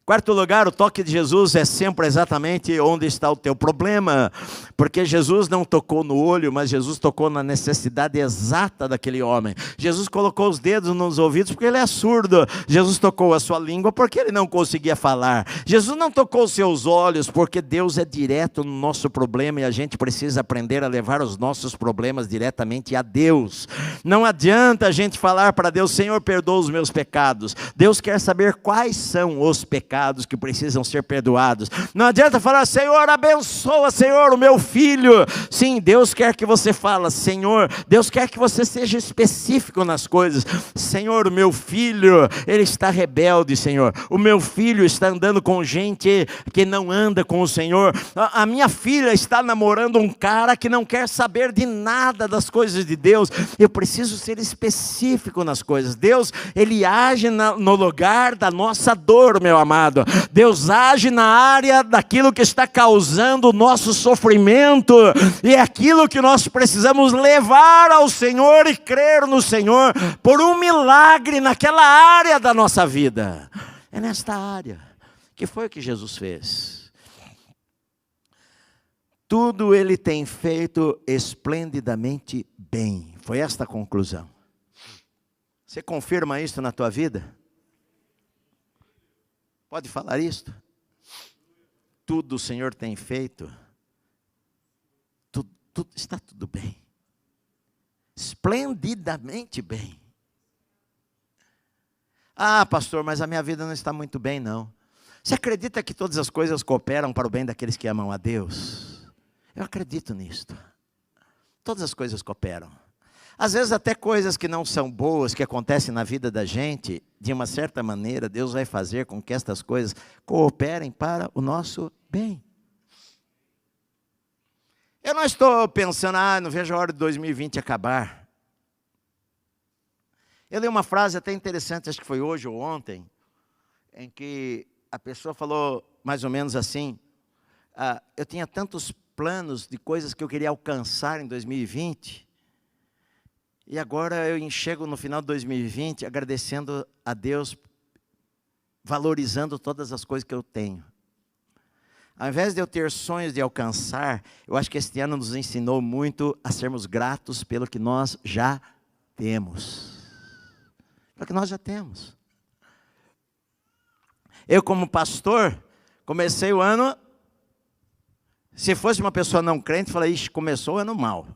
Quarto lugar, o toque de Jesus é sempre exatamente onde está o teu problema, porque Jesus não tocou no olho, mas Jesus tocou na necessidade exata daquele homem. Jesus colocou os dedos nos ouvidos porque ele é surdo. Jesus tocou a sua língua porque ele não conseguia falar. Jesus não tocou os seus olhos porque Deus é direto no nosso problema e a gente precisa aprender a levar os nossos problemas diretamente a Deus. Não adianta a gente falar para Deus: Senhor, perdoa os meus pecados. Deus quer saber quais são os pecados que precisam ser perdoados. Não adianta falar: Senhor, abençoa, Senhor, o meu filho. Sim, Deus quer que você fale: Senhor, Deus quer que você seja específico nas coisas. Senhor, o meu filho, ele está rebelde, Senhor. O meu filho está andando com gente que não anda com o Senhor. A minha filha está namorando um cara que não quer saber de nada das coisas de Deus. Eu preciso ser específico nas coisas. Deus, ele age no lugar da nossa dor, meu amado. Deus age na área daquilo que está causando o nosso sofrimento, e é aquilo que nós precisamos levar ao Senhor e crer no Senhor por um milagre naquela área da nossa vida. É nesta área que foi o que Jesus fez. Tudo ele tem feito esplendidamente bem. Foi esta a conclusão. Você confirma isso na tua vida? Pode falar isto? Tudo o Senhor tem feito. Está tudo bem. Esplendidamente bem. Ah, pastor, mas a minha vida não está muito bem, não. Você acredita que todas as coisas cooperam para o bem daqueles que amam a Deus? Eu acredito nisto. Todas as coisas cooperam. Às vezes até coisas que não são boas, que acontecem na vida da gente, de uma certa maneira, Deus vai fazer com que estas coisas cooperem para o nosso bem. Eu não estou pensando: não vejo a hora de 2020 acabar. Eu li uma frase até interessante, acho que foi hoje ou ontem, em que a pessoa falou mais ou menos assim: eu tinha tantos planos de coisas que eu queria alcançar em 2020, e agora eu enxergo no final de 2020 agradecendo a Deus, valorizando todas as coisas que eu tenho. Ao invés de eu ter sonhos de alcançar, eu acho que este ano nos ensinou muito a sermos gratos pelo que nós já temos. Pelo que nós já temos. Eu, como pastor, comecei o ano, se fosse uma pessoa não crente, falei: ixi, começou o ano mal.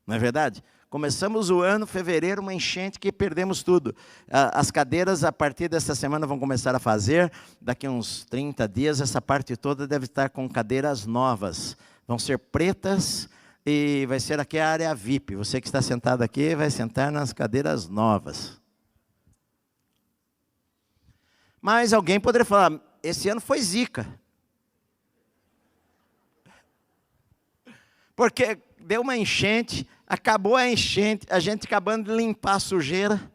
Não é verdade? Começamos o ano, fevereiro, uma enchente que perdemos tudo. As cadeiras, a partir dessa semana, vão começar a fazer. Daqui a uns 30 dias, essa parte toda deve estar com cadeiras novas. Vão ser pretas e vai ser aqui a área VIP. Você que está sentado aqui vai sentar nas cadeiras novas. Mas alguém poderia falar: esse ano foi zica. Porque deu uma enchente, acabou a enchente, a gente acabando de limpar a sujeira,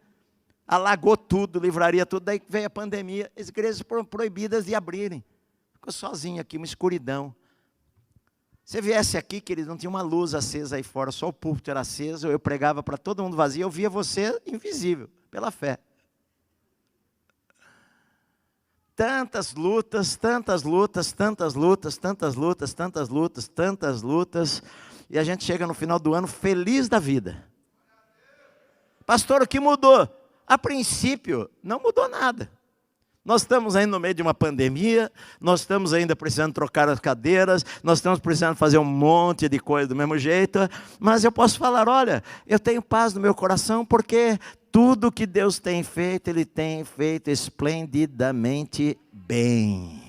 alagou tudo, livraria tudo, daí veio a pandemia, as igrejas foram proibidas de abrirem. Ficou sozinho aqui, uma escuridão. Se viesse aqui, querido, não tinha uma luz acesa aí fora, só o púlpito era aceso, eu pregava para todo mundo vazio, eu via você invisível, pela fé. Tantas lutas, tantas lutas, tantas lutas, tantas lutas, tantas lutas, tantas lutas, e a gente chega no final do ano feliz da vida. Pastor, o que mudou? A princípio, não mudou nada. Nós estamos ainda no meio de uma pandemia, nós estamos ainda precisando trocar as cadeiras, nós estamos precisando fazer um monte de coisa do mesmo jeito, mas eu posso falar: olha, eu tenho paz no meu coração, porque tudo que Deus tem feito, Ele tem feito esplendidamente bem.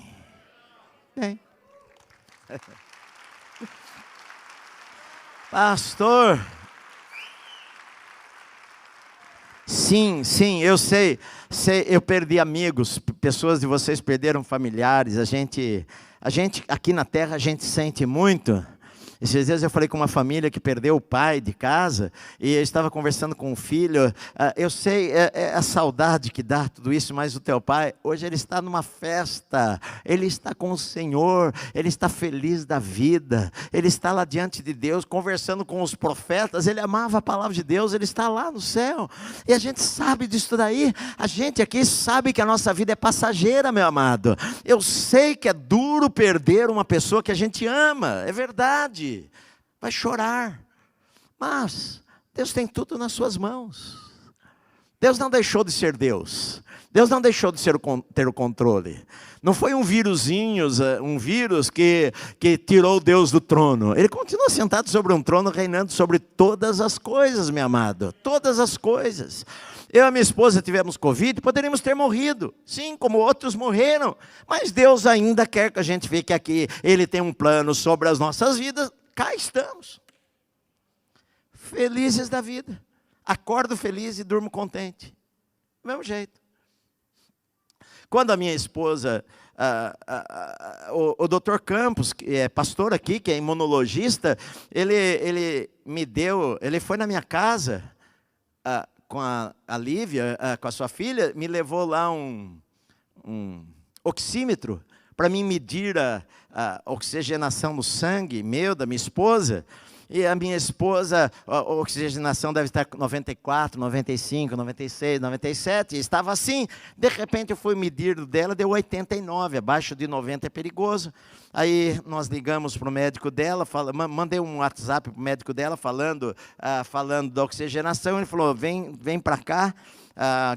Tem. Pastor. Sim, eu sei, eu perdi amigos, pessoas de vocês perderam familiares, a gente aqui na terra a gente sente muito. Esses dias eu falei com uma família que perdeu o pai de casa, e eu estava conversando com o filho, eu sei, é a saudade que dá tudo isso, mas o teu pai, hoje ele está numa festa, ele está com o Senhor, ele está feliz da vida, ele está lá diante de Deus, conversando com os profetas, ele amava a palavra de Deus, ele está lá no céu, e a gente sabe disso daí, a gente aqui sabe que a nossa vida é passageira, meu amado. Eu sei que é duro perder uma pessoa que a gente ama, é verdade. Vai chorar, mas Deus tem tudo nas suas mãos. Deus não deixou de ser Deus. Deus não deixou de ter o controle. Não foi um vírus que tirou Deus do trono. Ele continua sentado sobre um trono, reinando sobre todas as coisas, meu amado. Todas as coisas. Eu e minha esposa tivemos Covid, poderíamos ter morrido. Sim, como outros morreram. Mas Deus ainda quer que a gente fique aqui. Ele tem um plano sobre as nossas vidas. Cá estamos. Felizes da vida. Acordo feliz e durmo contente. Do mesmo jeito. Quando a minha esposa, o Dr. Campos, que é pastor aqui, que é imunologista, ele foi na minha casa, com a Lívia, com a sua filha, me levou lá um oxímetro, para mim medir a oxigenação no sangue meu, da minha esposa. E a minha esposa, a oxigenação deve estar 94, 95, 96, 97, e estava assim. De repente eu fui medir o dela, deu 89, abaixo de 90 é perigoso. Aí nós ligamos para o médico dela, mandei um WhatsApp para o médico dela falando da oxigenação. Ele falou, vem para cá,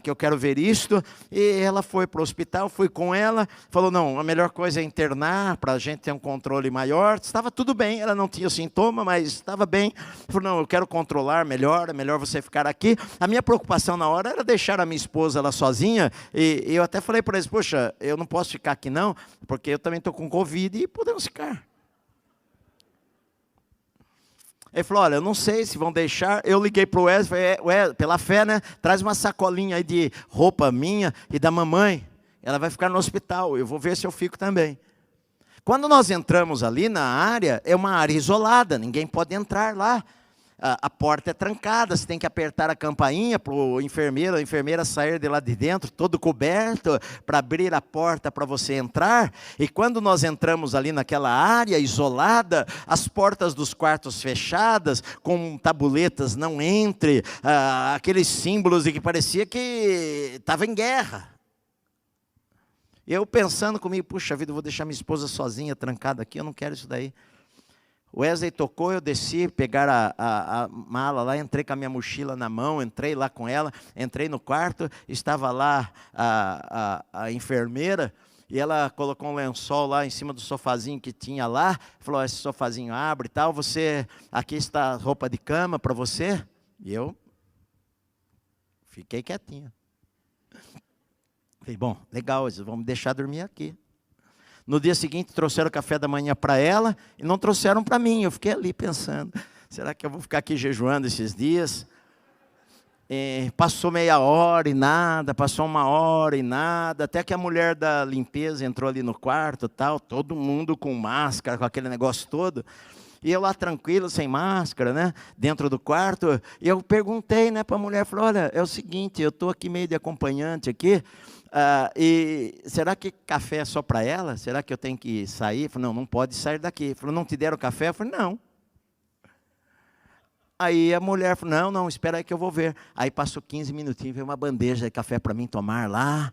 que eu quero ver isto. E ela foi para o hospital, fui com ela, falou, não, a melhor coisa é internar, para a gente ter um controle maior. Estava tudo bem, ela não tinha sintoma, mas estava bem. Falou, não, eu quero controlar melhor, é melhor você ficar aqui. A minha preocupação na hora era deixar a minha esposa lá sozinha, e eu até falei para eles, poxa, eu não posso ficar aqui não, porque eu também estou com Covid e podemos ficar. Ele falou, olha, eu não sei se vão deixar. Eu liguei para o Wesley, pela fé, né? Traz uma sacolinha aí de roupa minha e da mamãe. Ela vai ficar no hospital, eu vou ver se eu fico também. Quando nós entramos ali na área, é uma área isolada, ninguém pode entrar lá. A porta é trancada, você tem que apertar a campainha para o enfermeiro, a enfermeira sair de lá de dentro, todo coberto, para abrir a porta para você entrar. E quando nós entramos ali naquela área isolada, as portas dos quartos fechadas, com tabuletas, não entre, aqueles símbolos de que parecia que estava em guerra. Eu pensando comigo, puxa vida, eu vou deixar minha esposa sozinha, trancada aqui, eu não quero isso daí. O Wesley tocou, eu desci, pegar a mala lá, entrei com a minha mochila na mão, entrei lá com ela, entrei no quarto, estava lá a enfermeira, e ela colocou um lençol lá em cima do sofazinho que tinha lá, falou, esse sofazinho abre e tal, aqui está a roupa de cama para você, e eu fiquei quietinho. Falei, bom, legal, vamos deixar dormir aqui. No dia seguinte, trouxeram o café da manhã para ela e não trouxeram para mim. Eu fiquei ali pensando, será que eu vou ficar aqui jejuando esses dias? Passou meia hora e nada, passou uma hora e nada, até que a mulher da limpeza entrou ali no quarto, tal, todo mundo com máscara, com aquele negócio todo. E eu lá tranquilo, sem máscara, né, dentro do quarto. E eu perguntei, né, para a mulher, falei, olha, é o seguinte, eu estou aqui meio de acompanhante aqui, e será que café é só para ela? Será que eu tenho que sair? Eu falei, não pode sair daqui. Falou, não te deram café? Eu falei, não. Aí a mulher falou, não, espera aí que eu vou ver. Aí passou 15 minutinhos, veio uma bandeja de café para mim tomar lá.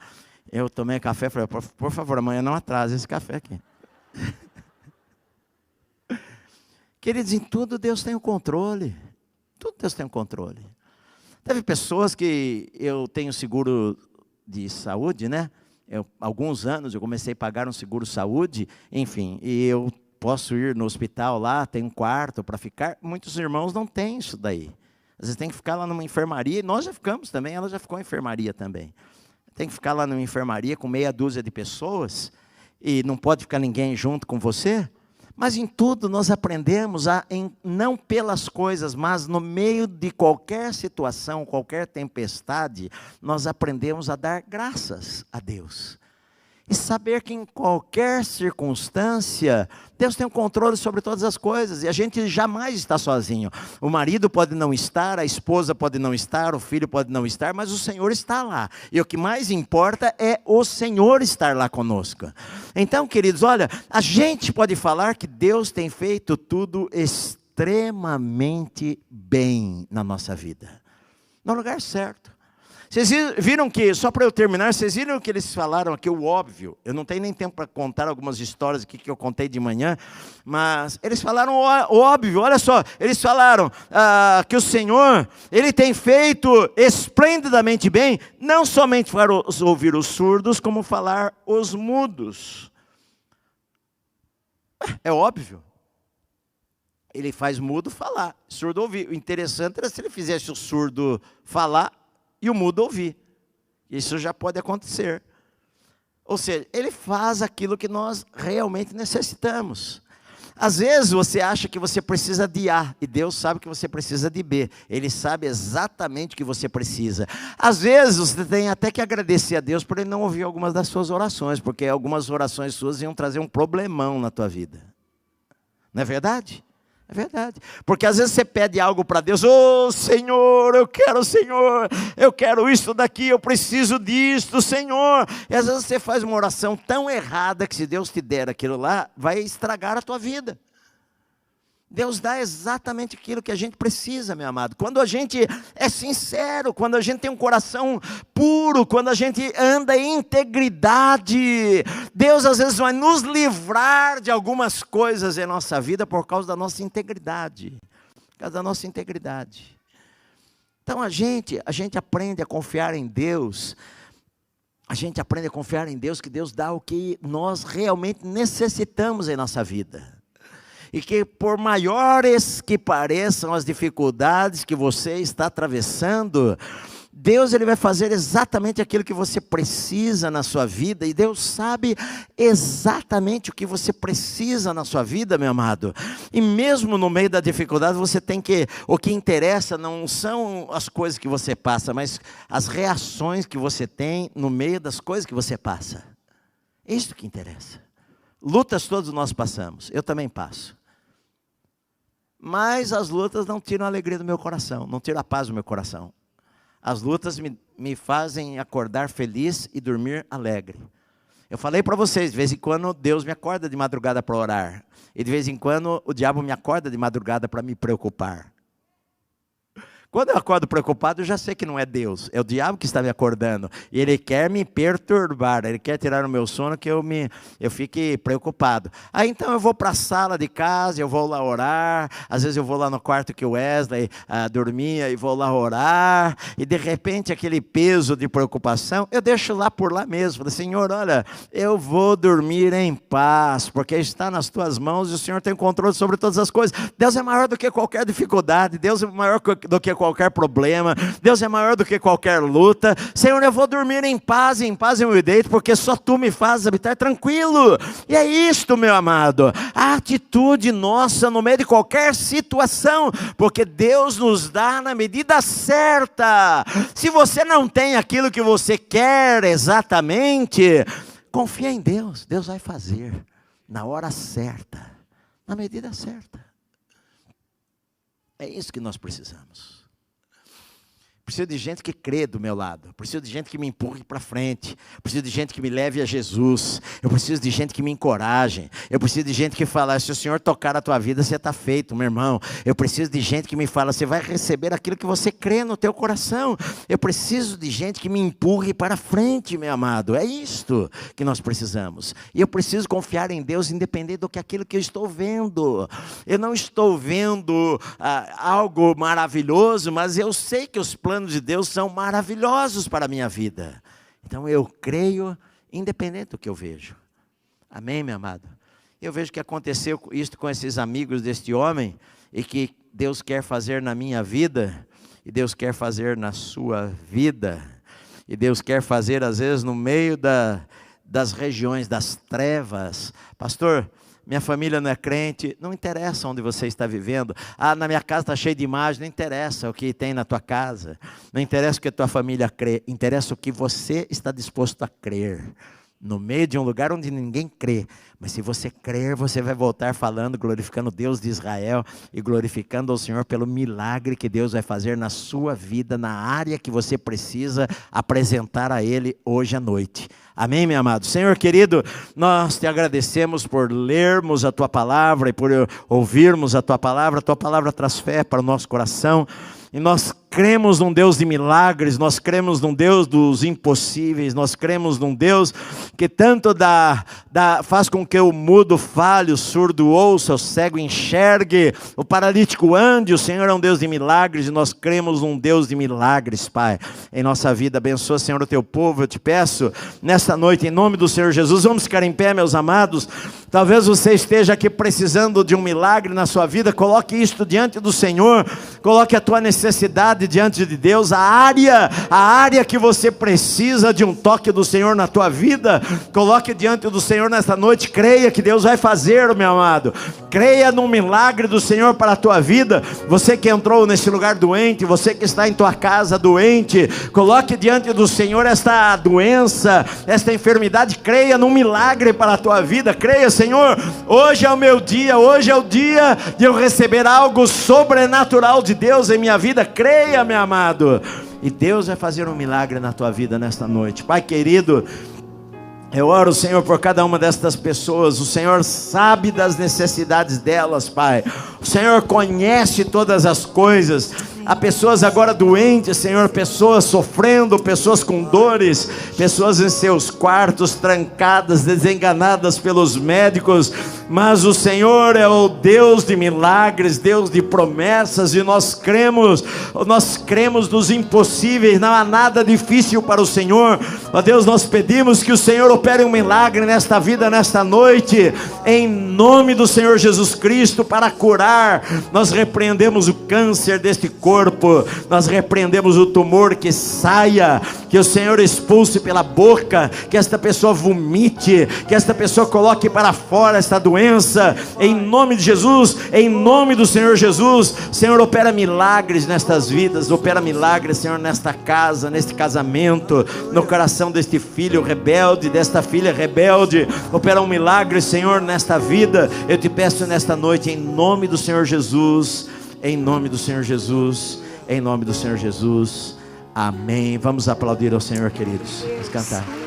Eu tomei café, falei, por favor, amanhã não atrase esse café aqui. Queridos, em tudo Deus tem o controle. Tudo Deus tem o controle. Teve pessoas que eu tenho seguro de saúde, né? Alguns anos eu comecei a pagar um seguro saúde, enfim, e eu posso ir no hospital lá, tem um quarto para ficar. Muitos irmãos não têm isso daí. Às vezes tem que ficar lá numa enfermaria, e nós já ficamos também, ela já ficou em enfermaria também. Tem que ficar lá numa enfermaria com meia dúzia de pessoas, e não pode ficar ninguém junto com você. Mas em tudo nós aprendemos não pelas coisas, mas no meio de qualquer situação, qualquer tempestade, nós aprendemos a dar graças a Deus. E saber que em qualquer circunstância, Deus tem o controle sobre todas as coisas. E a gente jamais está sozinho. O marido pode não estar, a esposa pode não estar, o filho pode não estar, mas o Senhor está lá. E o que mais importa é o Senhor estar lá conosco. Então, queridos, olha, a gente pode falar que Deus tem feito tudo extremamente bem na nossa vida. No lugar certo. Vocês viram que, só para eu terminar, vocês viram que eles falaram aqui o óbvio. Eu não tenho nem tempo para contar algumas histórias aqui que eu contei de manhã, mas eles falaram o óbvio, olha só. Eles falaram que o Senhor, Ele tem feito esplendidamente bem, não somente para ouvir os surdos, como falar os mudos. É óbvio. Ele faz mudo falar, surdo ouvir. O interessante era se ele fizesse o surdo falar e o mudo ouvir. Isso já pode acontecer. Ou seja, ele faz aquilo que nós realmente necessitamos. Às vezes você acha que você precisa de A, e Deus sabe que você precisa de B. Ele sabe exatamente o que você precisa. Às vezes você tem até que agradecer a Deus por Ele não ouvir algumas das suas orações, porque algumas orações suas iam trazer um problemão na tua vida. Não é verdade? É verdade, porque às vezes você pede algo para Deus, Senhor, eu quero isso daqui, eu preciso disto, Senhor. E às vezes você faz uma oração tão errada que se Deus te der aquilo lá, vai estragar a tua vida. Deus dá exatamente aquilo que a gente precisa, meu amado. Quando a gente é sincero, quando a gente tem um coração puro, quando a gente anda em integridade, Deus às vezes vai nos livrar de algumas coisas em nossa vida por causa da nossa integridade. Por causa da nossa integridade. Então a gente aprende a confiar em Deus. A gente aprende a confiar em Deus, que Deus dá o que nós realmente necessitamos em nossa vida. E que por maiores que pareçam as dificuldades que você está atravessando, Deus Ele vai fazer exatamente aquilo que você precisa na sua vida. E Deus sabe exatamente o que você precisa na sua vida, meu amado. E mesmo no meio da dificuldade, o que interessa não são as coisas que você passa, mas as reações que você tem no meio das coisas que você passa. É isso que interessa. Lutas todos nós passamos, eu também passo. Mas as lutas não tiram a alegria do meu coração, não tiram a paz do meu coração. As lutas me fazem acordar feliz e dormir alegre. Eu falei para vocês, de vez em quando Deus me acorda de madrugada para orar. E de vez em quando o diabo me acorda de madrugada para me preocupar. Quando eu acordo preocupado, eu já sei que não é Deus, é o diabo que está me acordando. E ele quer me perturbar, ele quer tirar o meu sono que eu fique preocupado. Aí então eu vou para a sala de casa, eu vou lá orar. Às vezes eu vou lá no quarto que o Wesley dormia e vou lá orar. E de repente aquele peso de preocupação, eu deixo lá por lá mesmo. Falei, Senhor, olha, eu vou dormir em paz, porque está nas tuas mãos e o Senhor tem controle sobre todas as coisas. Deus é maior do que qualquer dificuldade, Deus é maior do que qualquer problema, Deus é maior do que qualquer luta. Senhor, eu vou dormir em paz eu me deito, porque só Tu me fazes habitar tranquilo. E é isto, meu amado, a atitude nossa no meio de qualquer situação, porque Deus nos dá na medida certa. Se você não tem aquilo que você quer exatamente, confia em Deus, Deus vai fazer na hora certa, na medida certa. É isso que nós precisamos. Preciso de gente que crê do meu lado. Preciso de gente que me empurre para frente. Preciso de gente que me leve a Jesus. Eu preciso de gente que me encoraje. Eu preciso de gente que fala, se o Senhor tocar a tua vida, você está feito, meu irmão. Eu preciso de gente que me fala, você vai receber aquilo que você crê no teu coração. Eu preciso de gente que me empurre para frente, meu amado. É isto que nós precisamos. E eu preciso confiar em Deus, independente do que aquilo que eu estou vendo. Eu não estou vendo algo maravilhoso, mas eu sei que os planos de Deus são maravilhosos para a minha vida. Então eu creio, independente do que eu vejo. Amém, meu amado? Eu vejo que aconteceu isto com esses amigos deste homem, e que Deus quer fazer na minha vida, e Deus quer fazer na sua vida, e Deus quer fazer às vezes no meio das regiões das trevas. Pastor, minha família não é crente, não interessa onde você está vivendo. Ah, na minha casa está cheio de imagem, não interessa o que tem na tua casa. Não interessa o que a tua família crê, interessa o que você está disposto a crer. No meio de um lugar onde ninguém crê. Mas se você crer, você vai voltar falando, glorificando o Deus de Israel e glorificando ao Senhor pelo milagre que Deus vai fazer na sua vida, na área que você precisa apresentar a Ele hoje à noite. Amém, meu amado? Senhor querido, nós te agradecemos por lermos a Tua Palavra e por ouvirmos a Tua Palavra traz fé para o nosso coração. E nós cremos num Deus de milagres, nós cremos num Deus dos impossíveis, nós cremos num Deus que tanto faz com que o mudo fale, o surdo ouça, o cego enxergue, o paralítico ande. O Senhor é um Deus de milagres e nós cremos num Deus de milagres, Pai, em nossa vida. Abençoa, Senhor, o Teu povo, eu te peço, nesta noite, em nome do Senhor Jesus. Vamos ficar em pé, meus amados. Talvez você esteja aqui precisando de um milagre na sua vida, coloque isto diante do Senhor, coloque a tua necessidade diante de Deus, a área que você precisa de um toque do Senhor na tua vida, coloque diante do Senhor nesta noite, creia que Deus vai fazer, meu amado, creia no milagre do Senhor para a tua vida. Você que entrou nesse lugar doente, você que está em tua casa doente, coloque diante do Senhor esta doença, esta enfermidade, creia no milagre para a tua vida, creia, Senhor, hoje é o meu dia, hoje é o dia de eu receber algo sobrenatural de Deus em minha vida, creia, meu amado, e Deus vai fazer um milagre na tua vida nesta noite. Pai querido, eu oro, Senhor, por cada uma destas pessoas. O Senhor sabe das necessidades delas, Pai. O Senhor conhece todas as coisas. Há pessoas agora doentes, Senhor, pessoas sofrendo, pessoas com dores, pessoas em seus quartos trancadas, desenganadas pelos médicos, mas o Senhor é o Deus de milagres, Deus de promessas, e nós cremos nos impossíveis, não há nada difícil para o Senhor. Ó Deus, nós pedimos que o Senhor opere um milagre nesta vida, nesta noite, em nome do Senhor Jesus Cristo, para curar. Nós repreendemos o câncer deste corpo, nós repreendemos o tumor, que saia, que o Senhor expulse pela boca, que esta pessoa vomite, que esta pessoa coloque para fora esta doença, em nome de Jesus, em nome do Senhor Jesus. Senhor, opera milagres nestas vidas, opera milagres, Senhor, nesta casa, neste casamento, no coração deste filho rebelde, desta filha rebelde, opera um milagre, Senhor, nesta vida. Eu te peço nesta noite, em nome do Senhor Jesus, em nome do Senhor Jesus, em nome do Senhor Jesus, amém. Vamos aplaudir ao Senhor, queridos. Vamos cantar.